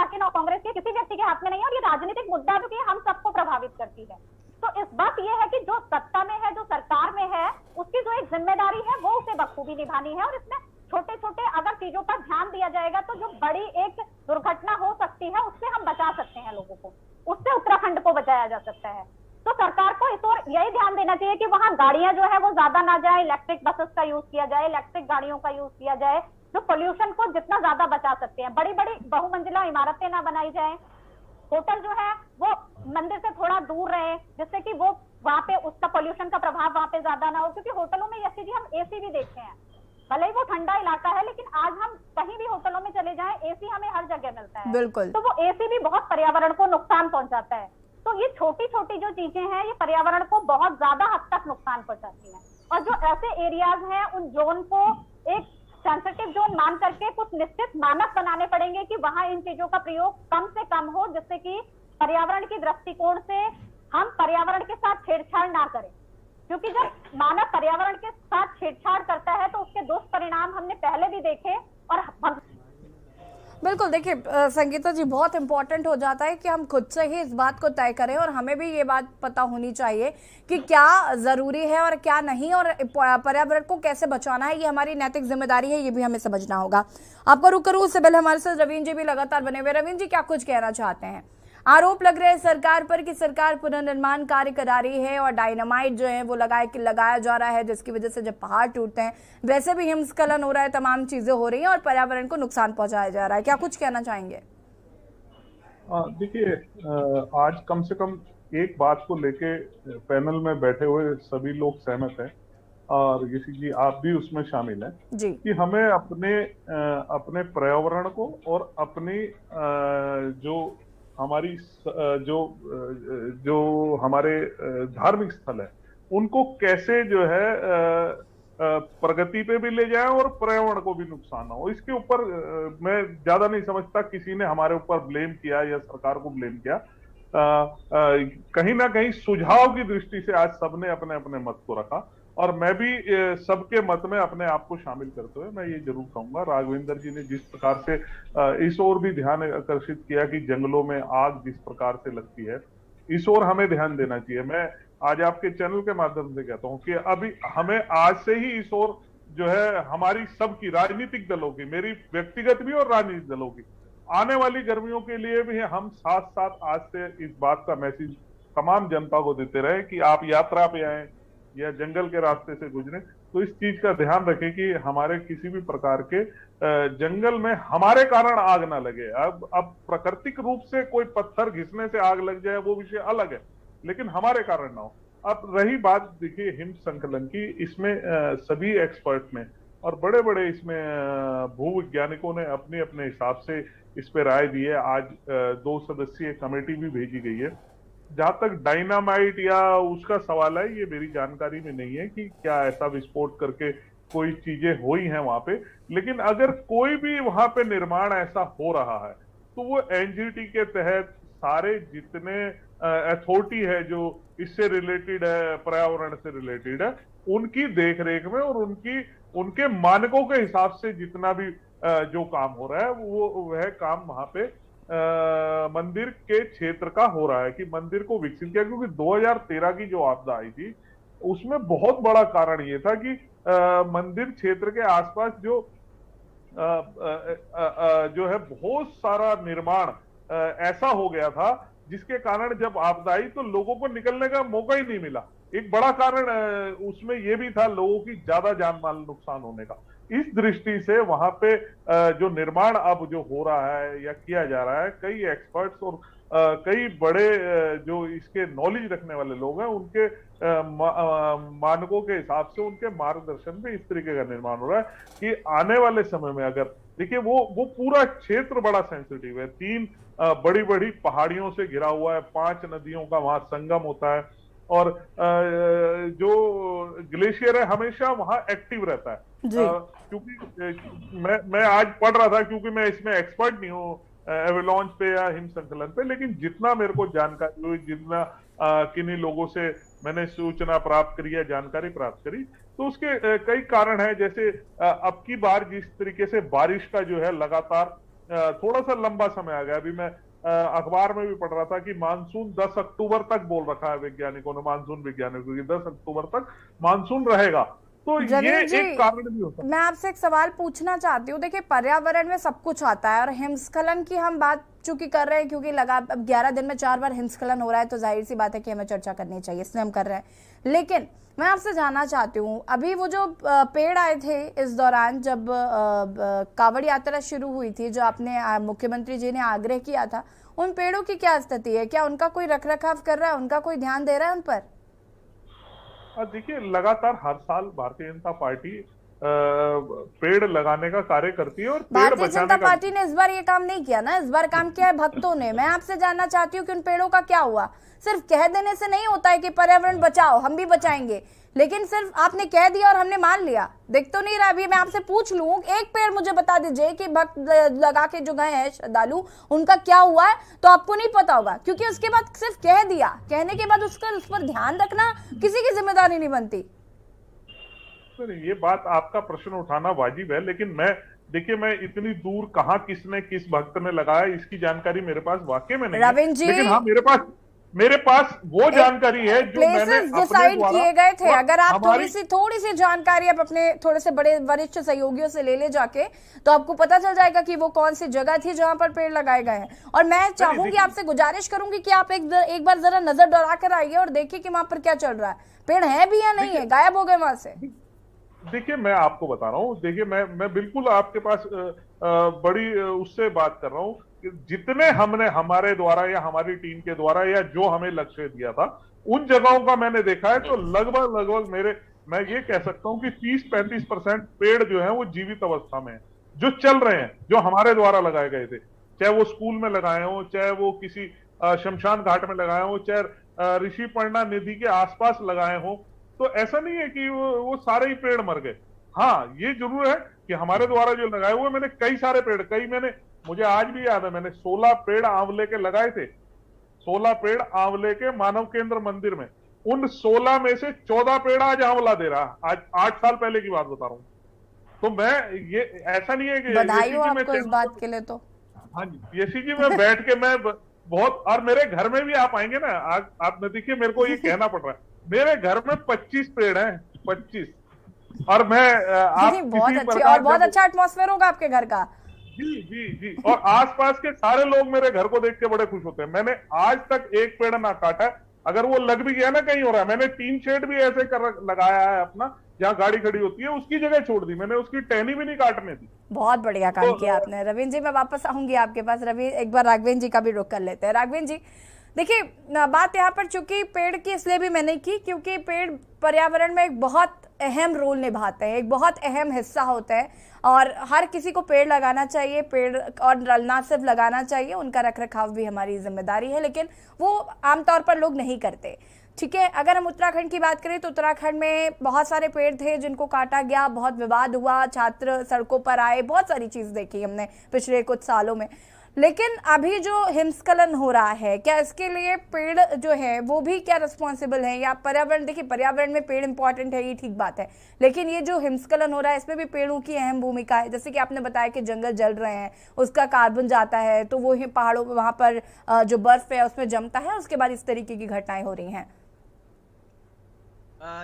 के ना कांग्रेस के, किसी व्यक्ति के हाथ में नहीं है। और ये राजनीतिक मुद्दा जो कि हम सबको प्रभावित करती है। तो इस बात ये है कि जो सत्ता में है, जो सरकार में है, उसकी जो एक जिम्मेदारी है वो उसे बखूबी निभानी है। और इसमें छोटे छोटे अगर चीजों पर ध्यान दिया जाएगा तो जो बड़ी एक दुर्घटना हो सकती है उससे हम बचा सकते हैं लोगों को, उससे उत्तराखंड को बचाया जा सकता है। तो सरकार को इस ओर यही ध्यान देना चाहिए कि वहां गाड़ियां जो है वो ज्यादा ना जाए, इलेक्ट्रिक बसेस का यूज किया जाए, इलेक्ट्रिक गाड़ियों का यूज किया जाए, जो पोल्यूशन को जितना ज्यादा बचा सकते हैं। बड़ी बड़ी बहुमंजिला इमारतें ना बनाई जाए, होटल जो है वो मंदिर से थोड़ा दूर रहे, जिससे कि वो वहां पे उसका पोल्यूशन का प्रभाव वहां पे ज्यादा ना हो। क्योंकि होटलों में यशी जी हम एसी भी देखते हैं, भले ही वो ठंडा इलाका है, लेकिन आज हम कहीं भी होटलों में चले जाएं, एसी हमें हर जगह मिलता है। बिल्कुल। तो वो एसी भी बहुत पर्यावरण को नुकसान पहुंचाता है। तो ये छोटी छोटी जो चीजें हैं ये पर्यावरण को बहुत ज्यादा हद तक नुकसान पहुंचाती हैं। और जो ऐसे एरियाज हैं उन जोन को एक सेंसिटिव जोन मान करके कुछ निश्चित मानक बनाने पड़ेंगे कि वहां इन चीजों का प्रयोग कम से कम हो, जिससे कि पर्यावरण की दृष्टिकोण से हम पर्यावरण के साथ छेड़छाड़ ना करें। क्योंकि जब मानव पर्यावरण के साथ छेड़छाड़ करता है तो उसके दुष्परिणाम हमने पहले भी देखे। और बिल्कुल, देखिए संगीता जी, बहुत इंपॉर्टेंट हो जाता है कि हम खुद से ही इस बात को तय करें और हमें भी ये बात पता होनी चाहिए कि क्या जरूरी है और क्या नहीं, और पर्यावरण को कैसे बचाना है, ये हमारी नैतिक जिम्मेदारी है, ये भी हमें समझना होगा। आपको रुक करूं उससे पहले हमारे साथ रवीन जी भी लगातार बने हुए। रवीन जी, क्या कुछ कहना चाहते हैं? आरोप लग रहे हैं सरकार पर कि सरकार पुनर्निर्माण कार्य करा रही है और डायनामाइट जो है वो लगाया जा रहा है, जिसकी वजह से जब पहाड़ टूटते हैं वैसे भी हिमस्खलन हो रहा है, तमाम चीजें हो रही हैं और पर्यावरण को नुकसान पहुंचाया जा रहा है। क्या कुछ कहना चाहेंगे? देखिए, आज कम से कम एक बात को लेके पैनल में बैठे हुए सभी लोग सहमत हैं और यशी जी आप भी उसमें शामिल हैं जी, कि हमें अपने पर्यावरण को और अपनी जो हमारी जो हमारे धार्मिक स्थल है उनको कैसे जो है प्रगति पे भी ले जाएं और पर्यावरण को भी नुकसान ना हो। इसके ऊपर मैं ज्यादा नहीं समझता किसी ने हमारे ऊपर ब्लेम किया या सरकार को ब्लेम किया। कहीं ना कहीं सुझाव की दृष्टि से आज सबने अपने अपने मत को रखा और मैं भी सबके मत में अपने आप को शामिल करते हुए मैं ये जरूर कहूंगा, राघवेंद्र जी ने जिस प्रकार से इस ओर भी ध्यान आकर्षित किया कि जंगलों में आग जिस प्रकार से लगती है, इस ओर हमें ध्यान देना चाहिए। मैं आज आपके चैनल के माध्यम से कहता हूं कि अभी हमें आज से ही इस ओर जो है हमारी सबकी राजनीतिक दलों की, मेरी व्यक्तिगत भी और राजनीतिक दलों की, आने वाली गर्मियों के लिए भी हम साथ साथ आज से इस बात का मैसेज तमाम जनता को देते रहे कि आप यात्रा पे आए या जंगल के रास्ते से गुजरे तो इस चीज का ध्यान रखें कि हमारे किसी भी प्रकार के जंगल में हमारे कारण आग ना लगे। अब प्राकृतिक रूप से कोई पत्थर घिसने से आग लग जाए वो विषय अलग है, लेकिन हमारे कारण ना हो। अब रही बात देखिए हिम संकलन की, इसमें सभी एक्सपर्ट ने और बड़े बड़े इसमें भूवैज्ञानिकों ने अपने अपने हिसाब से इस पे राय दी है। आज 2 सदस्यीय कमेटी भी भेजी गई है। जहां तक डायनामाइट या उसका सवाल है, ये मेरी जानकारी में नहीं है कि क्या ऐसा विस्फोट करके कोई चीजें हुई हैं वहां पे, लेकिन अगर कोई भी वहां पे निर्माण ऐसा हो रहा है तो वो एनजीटी के तहत सारे जितने अथॉरिटी है जो इससे रिलेटेड है, पर्यावरण से रिलेटेड है, उनकी देखरेख में और उनके मानकों के हिसाब से जितना भी जो काम हो रहा है वह काम वहां पे मंदिर के क्षेत्र का हो रहा है कि मंदिर को विकसित किया। क्योंकि 2013 की जो आपदा आई थी उसमें बहुत बड़ा कारण ये था कि मंदिर क्षेत्र के आसपास जो है बहुत सारा निर्माण ऐसा हो गया था जिसके कारण जब आपदा आई तो लोगों को निकलने का मौका ही नहीं मिला। एक बड़ा कारण उसमें यह भी था लोगों की ज्यादा जान माल नुकसान होने का। इस दृष्टि से वहां पे जो निर्माण अब जो हो रहा है या किया जा रहा है, कई एक्सपर्ट्स और कई बड़े जो इसके नॉलेज रखने वाले लोग हैं उनके मानकों के हिसाब से उनके मार्गदर्शन पे इस तरीके का निर्माण हो रहा है कि आने वाले समय में अगर देखिए वो पूरा क्षेत्र बड़ा सेंसिटिव है। 3 बड़ी बड़ी पहाड़ियों से घिरा हुआ है, 5 नदियों का वहां संगम होता है और जो ग्लेशियर है हमेशा वहां एक्टिव रहता है। क्योंकि मैं आज पढ़ रहा था, क्योंकि मैं इसमें एक्सपर्ट नहीं हूँ एवलॉन्च पे या हिमस्खलन पे, लेकिन जितना मेरे को जानकारी हुई, जितना किन्हीं लोगों से मैंने सूचना प्राप्त करी या जानकारी प्राप्त करी, तो उसके कई कारण हैं। जैसे अब की बार जिस तरीके से बारिश का जो है लगातार थोड़ा सा लंबा समय आ गया। अभी मैं अखबार में भी पढ़ रहा था कि मानसून 10 अक्टूबर तक बोल रखा है वैज्ञानिकों ने, मानसून वैज्ञानिकों की 10 अक्टूबर तक मानसून रहेगा। तो ये एक कारण भी होता है। मैं आपसे एक सवाल पूछना चाहती हूँ। देखिए, पर्यावरण में सब कुछ आता है और हिमस्खलन की हम बात चूंकि कर रहे हैं क्योंकि अब 11 दिन में 4 बार हिमस्खलन हो रहा है, तो जाहिर सी बात है कि हमें चर्चा करनी चाहिए, इसलिए हम कर रहे हैं। लेकिन मैं आपसे जानना चाहती हूँ, अभी वो जो पेड़ आए थे इस दौरान जब कांवड़ यात्रा शुरू हुई थी, जो आपने मुख्यमंत्री जी ने आग्रह किया था, उन पेड़ों की क्या स्थिति है? क्या उनका कोई रखरखाव कर रहा है, उनका कोई ध्यान दे रहा है उन पर? देखिए, लगातार हर साल भारतीय जनता पार्टी पेड़ लगाने का कार्य करती है और भारतीय जनता पार्टी ने इस बार ये काम नहीं किया ना, इस बार काम किया है भक्तों ने। मैं आपसे जानना चाहती हूँ कि उन पेड़ों का क्या हुआ? सिर्फ कह देने से नहीं होता है कि पर्यावरण बचाओ, हम भी बचाएंगे, लेकिन सिर्फ आपने कह दिया और हमने मान लिया, दिख तो नहीं रहा। अभी मैं आपसे पूछ लूं, एक पेड़ मुझे बता दीजिए कि भक्त लगा के जो गए हैं श्रद्धालु, उनका क्या हुआ है, तो आपको नहीं पता होगा, क्योंकि उसके बाद सिर्फ कह दिया, कहने के बाद उस पर ध्यान रखना किसी की जिम्मेदारी नहीं बनती। ये बात आपका प्रश्न उठाना वाजिब है, लेकिन मैं इतनी दूर कहाँ किसने किस भक्त ने लगाया इसकी जानकारी मेरे पास वाकई में नहीं है। रविंद्र जी, लेकिन हाँ, मेरे पास वो जानकारी है जो मैंने डिसाइड किए गए थे। अगर आप थोड़ी सी जानकारी आप अपने थोड़े से बड़े वरिष्ठ सहयोगियों से ले जाके, तो आपको पता चल जाएगा कि वो कौन सी जगह थी जहां पर पेड़ लगाए गए हैं। और मैं चाहूंगी, आपसे गुजारिश करूंगी कि आप एक बार जरा नजर दौड़ा कर आइए और देखिए कि वहां पर क्या चल रहा है, पेड़ है भी या नहीं है, गायब हो गए वहां से। देखिए, मैं आपको बता रहा हूँ, देखिए मैं बिल्कुल आपके पास बड़ी उससे बात कर रहा हूँ। जितने हमने हमारे द्वारा या हमारी टीम के द्वारा या जो हमें लक्ष्य दिया था, उन जगहों का मैंने देखा है, तो लगभग मैं ये कह सकता हूँ कि 30-35% पेड़ जो है वो जीवित अवस्था में है, जो चल रहे हैं, जो हमारे द्वारा लगाए गए थे। चाहे वो स्कूल में लगाए हो, चाहे वो किसी शमशान घाट में लगाए हो, चाहे ऋषिपर्णा नदी के आसपास लगाए हो। तो ऐसा नहीं है कि वो सारे ही पेड़ मर गए। हाँ, ये जरूर है कि हमारे द्वारा जो लगाए हुए, मैंने कई सारे पेड़, मुझे आज भी याद है, मैंने 16 पेड़ आंवले के लगाए थे, 16 पेड़ आंवले के मानव केंद्र मंदिर में। उन 16 में से 14 पेड़ आज आंवला दे रहा, आज 8 साल पहले की बात बता रहा हूँ। तो मैं ये ऐसा नहीं है कि बधाई हो आपको इस बात के लिए। तो हाँ जी, यसी जी मैं बैठ के मैं बहुत, और मेरे घर में भी आप आएंगे ना, आप देखिए, मेरे को ये कहना पड़ रहा है, मेरे घर में 25 पेड़ हैं, 25। और मैं बहुत अच्छा एटमॉस्फेयर होगा आपके घर का। जी। और आसपास के सारे लोग मेरे घर को देख के बड़े खुश होते हैं। मैंने आज तक एक पेड़ ना काटा। अगर वो लग भी गया ना, कहीं हो रहा है, मैंने 3 शेड भी ऐसे लगाया है अपना, जहाँ गाड़ी खड़ी होती है उसकी जगह छोड़ दी, मैंने उसकी टहनी भी नहीं काटने दी। बहुत बढ़िया काम किया आपने। रविंद्र जी, मैं वापस आऊंगी आपके पास। एक बार राघवेंद्र जी का भी रुख कर लेते हैं। राघवेंद्र जी, देखिए, बात यहाँ पर चूंकि पेड़ की इसलिए भी मैंने की क्योंकि पेड़ पर्यावरण में एक बहुत अहम रोल निभाते हैं, एक बहुत अहम हिस्सा होता है, और हर किसी को पेड़ लगाना चाहिए। पेड़ और ना सिर्फ लगाना चाहिए, उनका रखरखाव भी हमारी जिम्मेदारी है, लेकिन वो आमतौर पर लोग नहीं करते। ठीक है, अगर हम उत्तराखंड की बात करें तो उत्तराखंड में बहुत सारे पेड़ थे जिनको काटा गया, बहुत विवाद हुआ, छात्र सड़कों पर आए, बहुत सारी चीज देखी हमने पिछले कुछ सालों में। लेकिन अभी जो हिमस्खलन हो रहा है, क्या इसके लिए पेड़ जो है वो भी क्या रिस्पॉन्सिबल है, या पर्यावरण? देखिए, पर्यावरण में पेड़ इंपॉर्टेंट है, ये ठीक बात है, लेकिन ये जो हिमस्खलन हो रहा है इसमें भी पेड़ों की अहम भूमिका है। जैसे कि आपने बताया कि जंगल जल रहे हैं, उसका कार्बन जाता है, तो वो पहाड़ों पर वहां पर जो बर्फ है उसमें जमता है, उसके बाद इस तरीके की घटनाएं हो रही हैं।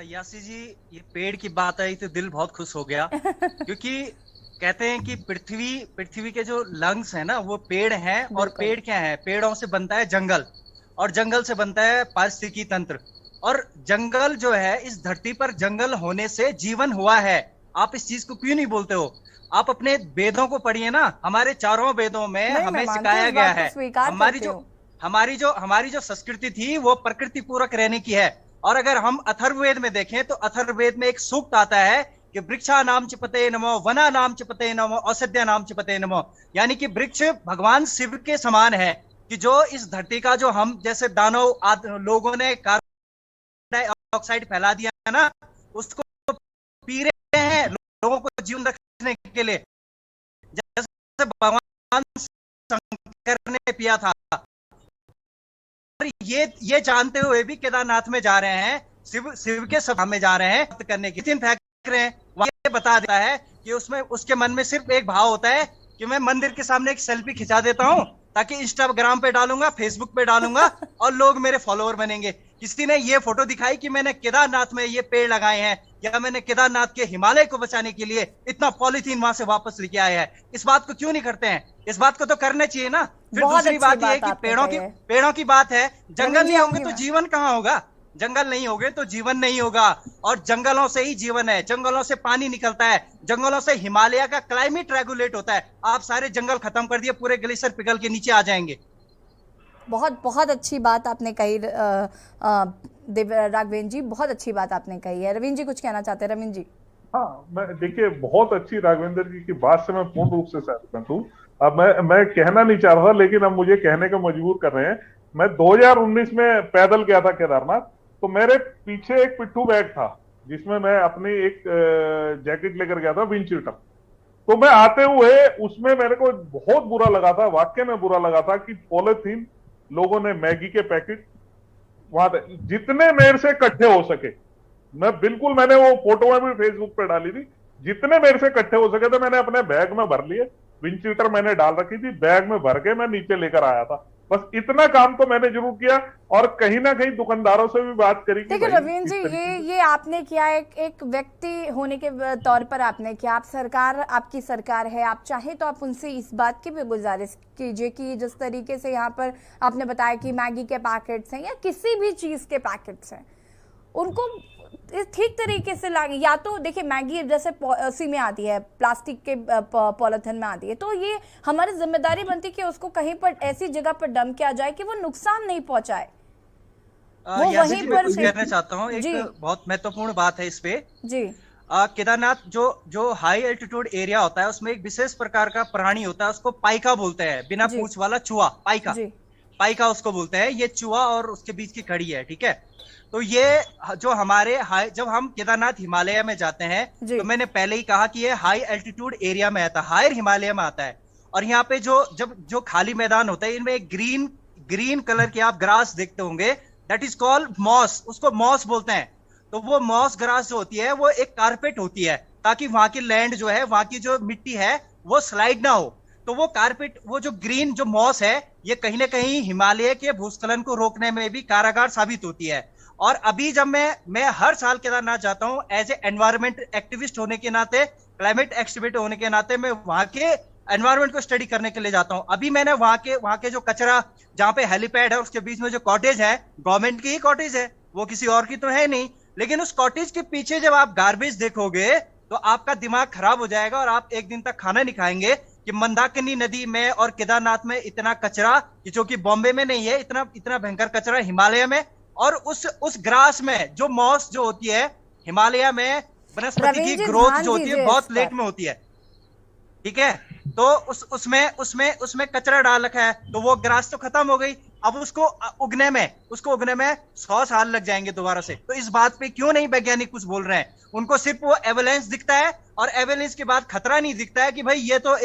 यासी जी, ये पेड़ की बात आई तो दिल बहुत खुश हो गया क्योंकि कहते हैं कि पृथ्वी के जो लंग्स है ना, वो पेड़ हैं। और पेड़ क्या है? पेड़ों से बनता है जंगल, और जंगल से बनता है पारिस्थितिकी तंत्र। और जंगल जो है, इस धरती पर जंगल होने से जीवन हुआ है। आप इस चीज को क्यों नहीं बोलते हो? आप अपने वेदों को पढ़िए ना, हमारे चारों वेदों में हमें सिखाया गया है, हमारी जो संस्कृति थी वो प्रकृति पूरक रहने की है। और अगर हम अथर्ववेद में देखें तो अथर्ववेद में एक सूक्त आता है कि वृक्षा नाम चिपते नमो, वना नाम चिपते नमो, औषध्या नाम चिपते नमो। यानी कि वृक्ष भगवान शिव के समान है, कि जो इस धरती का, जो हम जैसे दानव लोगों ने कार्बन डाइऑक्साइड फैला दिया है ना, उसको पी रहे हैं लोगों को जीवन रखने के लिए। जैसे भगवान करने पिया था। ये जानते हुए भी केदारनाथ में जा रहे हैं, शिव के सभा में जा रहे हैं करने की फेंक रहे हैं। ये बता देता है कि उसमें उसके मन में सिर्फ एक भाव होता है कि मैं मंदिर के सामने एक सेल्फी खिंचा देता हूं ताकि इंस्टाग्राम पे डालूंगा, फेसबुक पे डालूंगा और लोग मेरे फॉलोअर बनेंगे। किसी ने ये फोटो दिखाई कि मैंने केदारनाथ में ये पेड़ लगाए हैं या मैंने केदारनाथ के हिमालय को बचाने के लिए इतना पॉलीथीन वहां से वापस लेके आया है। इस बात को क्यों नहीं करते हैं? इस बात को तो करना चाहिए ना। फिर दूसरी बात यह है कि पेड़ों की बात है। जंगल नहीं होंगे तो जीवन कहाँ होगा? जंगल नहीं होंगे तो जीवन नहीं होगा, और जंगलों से ही जीवन है। जंगलों से पानी निकलता है, जंगलों से हिमालय का क्लाइमेट रेगुलेट होता है। आप सारे जंगल खत्म कर दिए, पूरे ग्लेशियर पिघल के नीचे आ जाएंगे। बहुत बहुत अच्छी बात आपने कही राघवेंद्र जी, बहुत अच्छी बात आपने कही है। रविंद्र जी कुछ कहना चाहते हैं? रविंद्र जी। हाँ, मैं देखिए बहुत अच्छी राघवेंद्र जी की बात से मैं पूर्ण रूप से सहमत हूँ। अब मैं कहना नहीं चाह रहा था, लेकिन अब मुझे कहने को मजबूर कर रहे हैं। मैं 2019 में पैदल गया था केदारनाथ, तो मेरे पीछे एक पिट्ठू बैग था जिसमें मैं अपनी एक जैकेट लेकर गया था, विंड शीटर। तो मैं आते हुए उसमें मेरे को बहुत बुरा लगा था, वाकई में बुरा लगा था कि पॉलिथीन लोगों ने, मैगी के पैकेट वहां जितने मेरे से इकट्ठे हो सके, मैंने वो फोटो भी फेसबुक पे डाली थी, जितने मेरे से इकट्ठे हो सके थे मैंने अपने बैग में भर लिए। विंड शीटर मैंने डाल रखी थी, बैग में भर के मैं नीचे लेकर आया था। बस इतना काम तो मैंने जरूर किया, और कहीं ना कहीं दुकानदारों से भी बात करी। देखिए रविंद्र जी, ये आपने किया, एक व्यक्ति होने के तौर पर आपने किया। आप सरकार, आपकी सरकार है, आप चाहे तो आप उनसे इस बात की भी गुजारिश कीजिए कि जिस तरीके से यहाँ पर आपने बताया कि मैगी के पैकेट्स हैं या किसी भी चीज के पैकेट्स हैं, उनको ठीक तरीके से लागे। या तो देखिए मैगी जैसे उसी में आती है, प्लास्टिक के पॉलिथीन में आती है, तो ये हमारी जिम्मेदारी बनती है कि उसको कहीं पर ऐसी जगह पर डंप किया जाए कि वो नुकसान नहीं पहुंचाए। वो वहीं पर कहना चाहता हूँ, एक बहुत महत्वपूर्ण बात है इस पे जी। केदारनाथ जो हाई एल्टीट्यूड एरिया होता है उसमें एक विशेष प्रकार का प्राणी होता है, उसको पाइका बोलते हैं, बिना पूंछ वाला चूहा, पाइका उसको बोलते हैं। ये चूहा और उसके बीच की कड़ी है, ठीक है। तो ये जो हमारे जब हम केदारनाथ हिमालय में जाते हैं तो मैंने पहले ही कहा कि ये हाई एल्टीट्यूड एरिया में आता है, हायर हिमालय में आता है। और यहाँ पे जो खाली मैदान होता है, इनमें ग्रीन कलर के आप ग्रास देखते होंगे, दैट इज कॉल्ड मॉस, उसको मॉस बोलते हैं। तो वो मॉस ग्रास जो होती है वो एक कारपेट होती है, ताकि वहां की लैंड जो है, वहां की जो मिट्टी है वो स्लाइड ना हो। तो वो कारपेट, वो जो ग्रीन जो मॉस है, ये कहीं ना कहीं हिमालय के भूस्खलन को रोकने में भी कारगर साबित होती है। और अभी जब मैं हर साल केदारनाथ जाता हूं एज ए एनवायरमेंट एक्टिविस्ट होने के नाते, क्लाइमेट एक्टिविस्ट होने के नाते, मैं वहां के एनवायरमेंट को स्टडी करने के लिए जाता हूं। अभी मैंने वहां के जो कचरा, जहां पे हेलीपैड है उसके बीच में जो कॉटेज है, गवर्नमेंट की ही कॉटेज है, वो किसी और की तो है नहीं, लेकिन उस कॉटेज के पीछे जब आप गार्बेज देखोगे तो आपका दिमाग खराब हो जाएगा और आप एक दिन तक खाना नहीं खाएंगे कि मंदाकिनी नदी में और केदारनाथ में इतना कचरा, जो कि बॉम्बे में नहीं है, इतना भयंकर कचरा हिमालय में। और उस ग्रास में जो मॉस जो होती है हिमालय में, वनस्पति की ग्रोथ जो होती है बहुत लेट में होती है, ठीक है। तो उसमें कचरा डाल रखा है, तो वो ग्रास तो खत्म हो गई। अब उसको उगने में 100 साल लग जाएंगे दोबारा से। तो इस बात पे क्यों नहीं वैज्ञानिक कुछ बोल रहे हैं? उनको सिर्फ वो एवेलेंस दिखता है, और एवेलेंस के बाद खतरा नहीं दिखता है कि भाई ये तो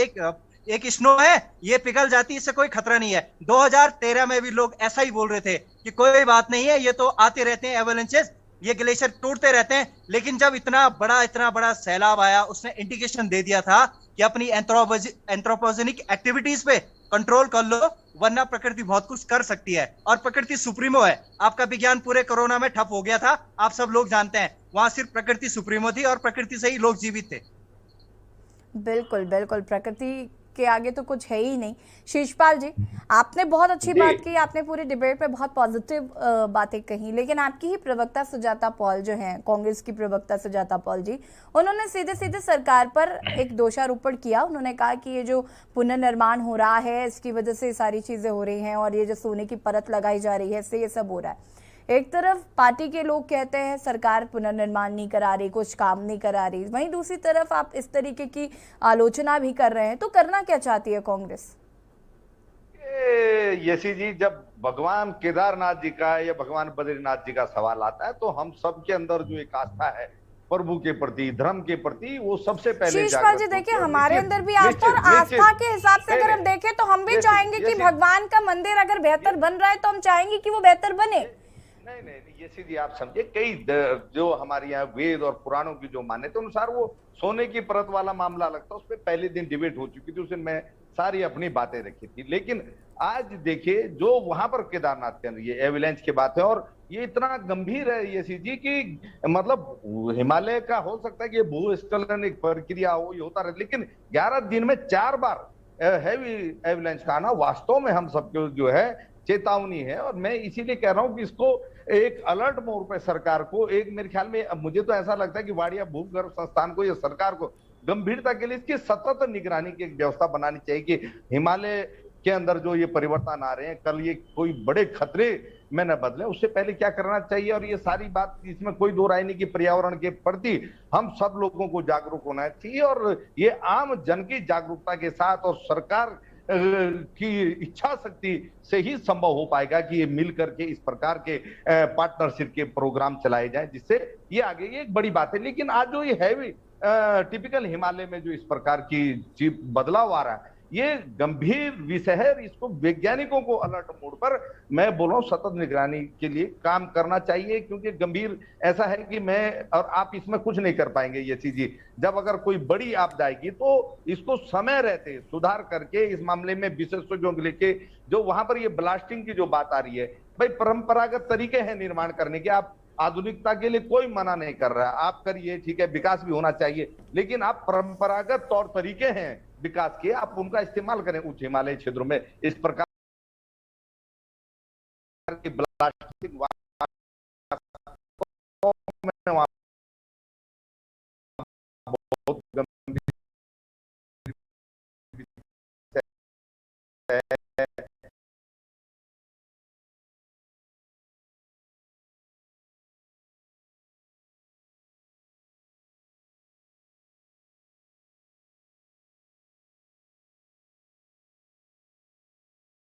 एक स्नो है, ये पिघल जाती है, इससे कोई खतरा नहीं है। 2013 में भी लोग ऐसा ही बोल रहे थे कि कोई बात नहीं है, ये तो आते रहते हैं एवेलेंसेस, ये ग्लेशियर टूटते रहते हैं। लेकिन जब इतना बड़ा सैलाब आया, उसने इंडिकेशन दे दिया था कि अपनी एंथ्रोपोजेनिक एक्टिविटीज पे कंट्रोल कर लो, वरना प्रकृति बहुत कुछ कर सकती है। और प्रकृति सुप्रीमो है। आपका विज्ञान पूरे कोरोना में ठप हो गया था, आप सब लोग जानते हैं। वहां सिर्फ प्रकृति सुप्रीमो थी और प्रकृति से ही लोग जीवित थे। बिल्कुल बिल्कुल, प्रकृति के आगे तो कुछ है ही नहीं। शीशपाल जी, आपने बहुत अच्छी बात की, आपने पूरी डिबेट पे बहुत पॉजिटिव बातें कही, लेकिन आपकी ही प्रवक्ता सुजाता पॉल जो हैं, कांग्रेस की प्रवक्ता सुजाता पॉल जी, उन्होंने सीधे सीधे सरकार पर एक दोषारोपण किया। उन्होंने कहा कि ये जो पुनर्निर्माण हो रहा है, इसकी वजह से सारी चीजें हो रही हैं, और ये जो सोने की परत लगाई जा रही है, इससे ये सब हो रहा है। एक तरफ पार्टी के लोग कहते हैं सरकार पुनर्निर्माण नहीं करा रही, कुछ काम नहीं करा रही, वहीं दूसरी तरफ आप इस तरीके की आलोचना भी कर रहे हैं। तो करना क्या चाहती है कांग्रेस? यशी जी, जब भगवान केदारनाथ जी का या भगवान बद्रीनाथ जी का सवाल आता है तो हम सबके अंदर जो एक आस्था है प्रभु के प्रति, धर्म के प्रति वो सबसे पहले शीशपाल जी देखिए, हमारे अंदर भी आस्था, और आस्था के हिसाब से अगर हम देखें तो हम भी चाहेंगे कि भगवान का मंदिर अगर बेहतर बन रहा है तो हम चाहेंगे कि वो बेहतर बने। नहीं, ये सीधी आप समझे, कई जो हमारे यहाँ वेद और पुराणों की जो मान्यता अनुसार वो सोने की परत वाला मामला लगता है, उस पर पहले दिन डिबेट हो चुकी थी, उस दिन मैं सारी अपनी बातें रखी थी। लेकिन आज देखिए जो वहां पर केदारनाथ के अंदर ये एविलेंस की बात है, और ये इतना गंभीर है ये सी जी की मतलब हिमालय का हो सकता है कि भूस्खलन एक प्रक्रिया हो, ये होता रहे, लेकिन 11 दिन में 4 बार हैवी एविलेंस का आना वास्तव में हम सबको जो है चेतावनी है। और मैं इसीलिए कह रहा हूं कि इसको एक अलर्ट मोड पे सरकार को, एक मेरे ख्याल में मुझे तो ऐसा लगता है कि वाडिया भूगर्भ संस्थान को या सरकार को गंभीरता के लिए इसकी सतत निगरानी की एक व्यवस्था बनानी चाहिए कि हिमालय के अंदर जो ये परिवर्तन आ रहे हैं, कल ये कोई बड़े खतरे में न बदले, उससे पहले क्या करना चाहिए। और ये सारी बात, इसमें कोई दो राय नहीं कि पर्यावरण के प्रति हम सब लोगों को जागरूक होना चाहिए, और ये आम जन की जागरूकता के साथ और सरकार की इच्छा शक्ति से ही संभव हो पाएगा कि ये मिल करके इस प्रकार के पार्टनरशिप के प्रोग्राम चलाए जाएं, जिससे ये आगे, ये एक बड़ी बात है। लेकिन आज जो ये हैवी टिपिकल हिमालय में जो इस प्रकार की बदलाव आ रहा है, ये गंभीर विषय है, इसको वैज्ञानिकों को अलर्ट मोड पर मैं बोल रहा हूँ सतत निगरानी के लिए काम करना चाहिए, क्योंकि गंभीर ऐसा है कि मैं और आप इसमें कुछ नहीं कर पाएंगे। ये चीजें जब अगर कोई बड़ी आपदा आएगी तो इसको समय रहते सुधार करके इस मामले में विशेषज्ञों को लेके, जो वहां पर ये ब्लास्टिंग की जो बात आ रही है, भाई परंपरागत तरीके हैं निर्माण करने के, आप आधुनिकता के लिए कोई मना नहीं कर रहा है, आप करिए, ठीक है, विकास भी होना चाहिए, लेकिन आप परंपरागत तौर तरीके हैं विकास के, आप उनका इस्तेमाल करें उच्च हिमालय क्षेत्रों में। इस प्रकार की ब्लास्टिंग बहुत गंभीर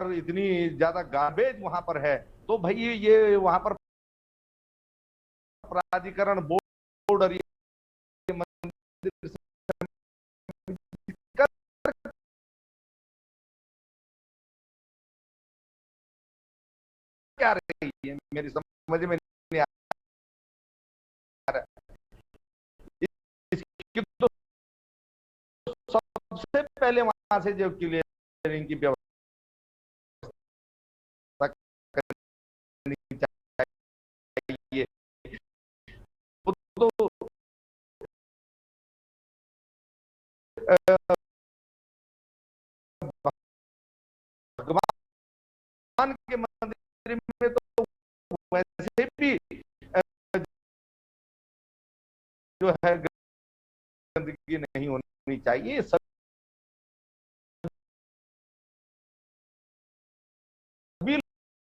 इतनी ज्यादा गार्बेज वहां पर है, तो भाई ये वहां पर प्राधिकरण बोर्ड और ये मंदिर क्या रही है, मेरी समझ में नहीं आ रहा। इसकी तो सबसे पहले वहां से जो क्लियरिंग की व्यवस्था करनी चाहिए, तो भगवान के मंदिर में तो वैसे भी जो है गंदगी नहीं होनी चाहिए। सभी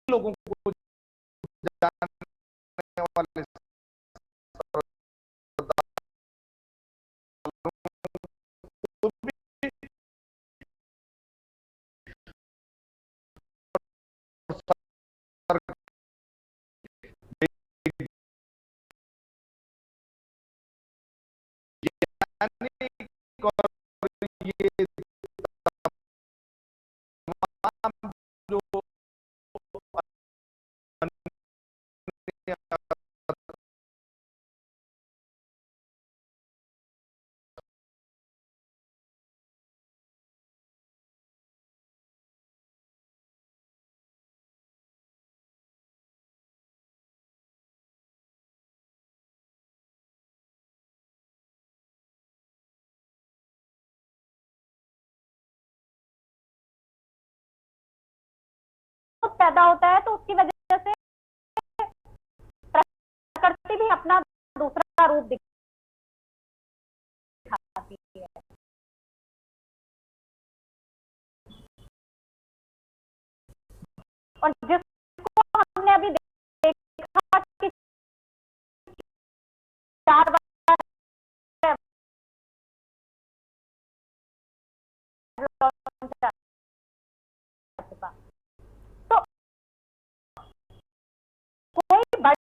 लोगों को जानने वाले ये जो पैदा होता है, तो उसकी वजह से प्रकृति भी अपना दूसरा रूप दिखाती है। और जिसको हमने अभी देखा कि 4 बार तो कोई बड़ी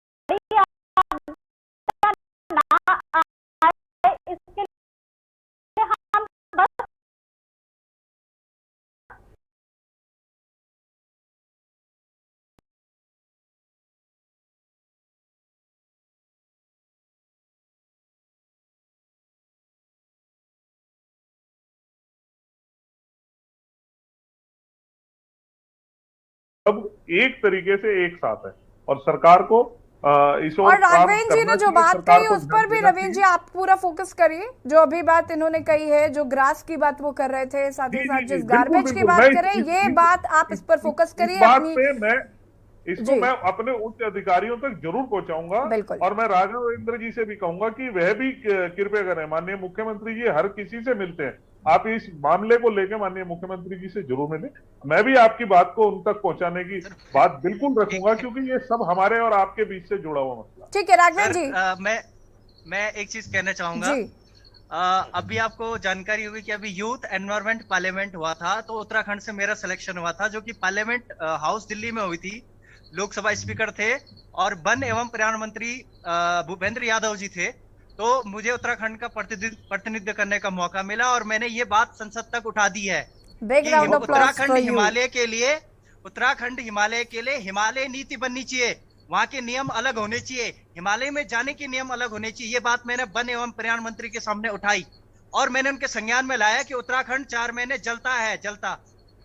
सब एक तरीके से एक साथ है और सरकार को इस और राघवेंद्र जी ने जो बात कही उस पर भी रवीन जी आप पूरा फोकस करिए। जो अभी बात इन्होंने कही है, जो ग्रास की बात वो कर रहे थे, साथ ही साथ जिस गार्बेज की बात करें, ये बात आप इस पर फोकस करिए। इसको मैं अपने उच्च अधिकारियों तक जरूर पहुंचाऊंगा और मैं राघवेंद्र जी से भी कहूंगा कि वह भी कृपया करें। माननीय मुख्यमंत्री जी हर किसी से मिलते हैं, आप इस मामले को लेकर माननीय मुख्यमंत्री जी से जरूर मिलें। मैं भी आपकी बात को उन तक पहुंचाने की बात बिल्कुल रखूंगा, क्योंकि ये सब हमारे और आपके बीच से जुड़ा हुआ मसला। ठीक है राघवेंद्र जी, मैं एक चीज कहना चाहूंगा। अभी आपको जानकारी होगी कि अभी यूथ एनवायरमेंट पार्लियामेंट हुआ था, तो उत्तराखंड से मेरा सिलेक्शन हुआ था, जो कि पार्लियामेंट हाउस दिल्ली में हुई थी। लोकसभा स्पीकर थे और वन एवं पर्यावरण मंत्री भूपेंद्र यादव जी थे। तो मुझे उत्तराखंड का प्रतिनिधित्व करने का मौका मिला और मैंने ये बात संसद तक उठा दी है कि उत्तराखंड हिमालय के लिए हिमालय नीति बननी चाहिए, वहाँ के नियम अलग होने चाहिए, हिमालय में जाने के नियम अलग होने चाहिए। ये बात मैंने वन एवं पर्यावरण मंत्री के सामने उठाई और मैंने उनके संज्ञान में लाया कि उत्तराखंड 4 महीने जलता।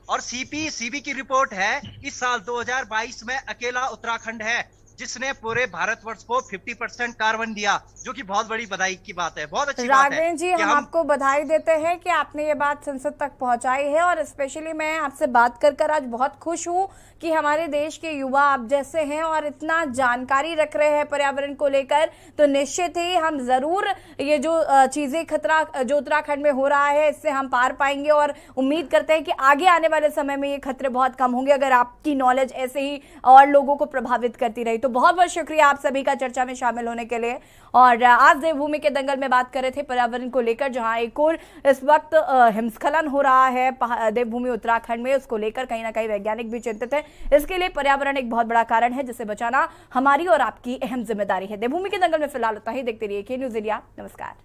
और सीबी की रिपोर्ट है, इस साल 2022 में अकेला उत्तराखंड है जिसने पूरे भारतवर्ष को 50% कार्बन दिया, जो कि बहुत बड़ी बधाई की बात है, बहुत अच्छी बात है। राघवेंद्र जी, हम आपको बधाई देते हैं कि आपने ये बात संसद तक पहुंचाई है और स्पेशली मैं आपसे बात कर आज बहुत खुश हूं कि हमारे देश के युवा आप जैसे हैं और इतना जानकारी रख रहे हैं पर्यावरण को लेकर। तो निश्चित ही हम जरूर ये जो चीजें खतरा जो उत्तराखंड में हो रहा है, इससे हम पार पाएंगे और उम्मीद करते हैं कि आगे आने वाले समय में ये खतरे बहुत कम होंगे, अगर आपकी नॉलेज ऐसे ही और लोगों को प्रभावित करती रही। तो बहुत बहुत शुक्रिया आप सभी का चर्चा में शामिल होने के लिए। और आज देवभूमि के दंगल में बात कर रहे थे पर्यावरण को लेकर, जहां एक और इस वक्त हिमस्खलन हो रहा है देवभूमि उत्तराखंड में, उसको लेकर कहीं ना कहीं वैज्ञानिक भी चिंतित है। इसके लिए पर्यावरण एक बहुत बड़ा कारण है जिसे बचाना हमारी और आपकी अहम जिम्मेदारी है। देवभूमि के दंगल में फिलहाल उतना ही। देखते रहिए के न्यूज़ इंडिया। नमस्कार।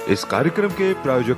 इस कार्यक्रम के प्रायोजक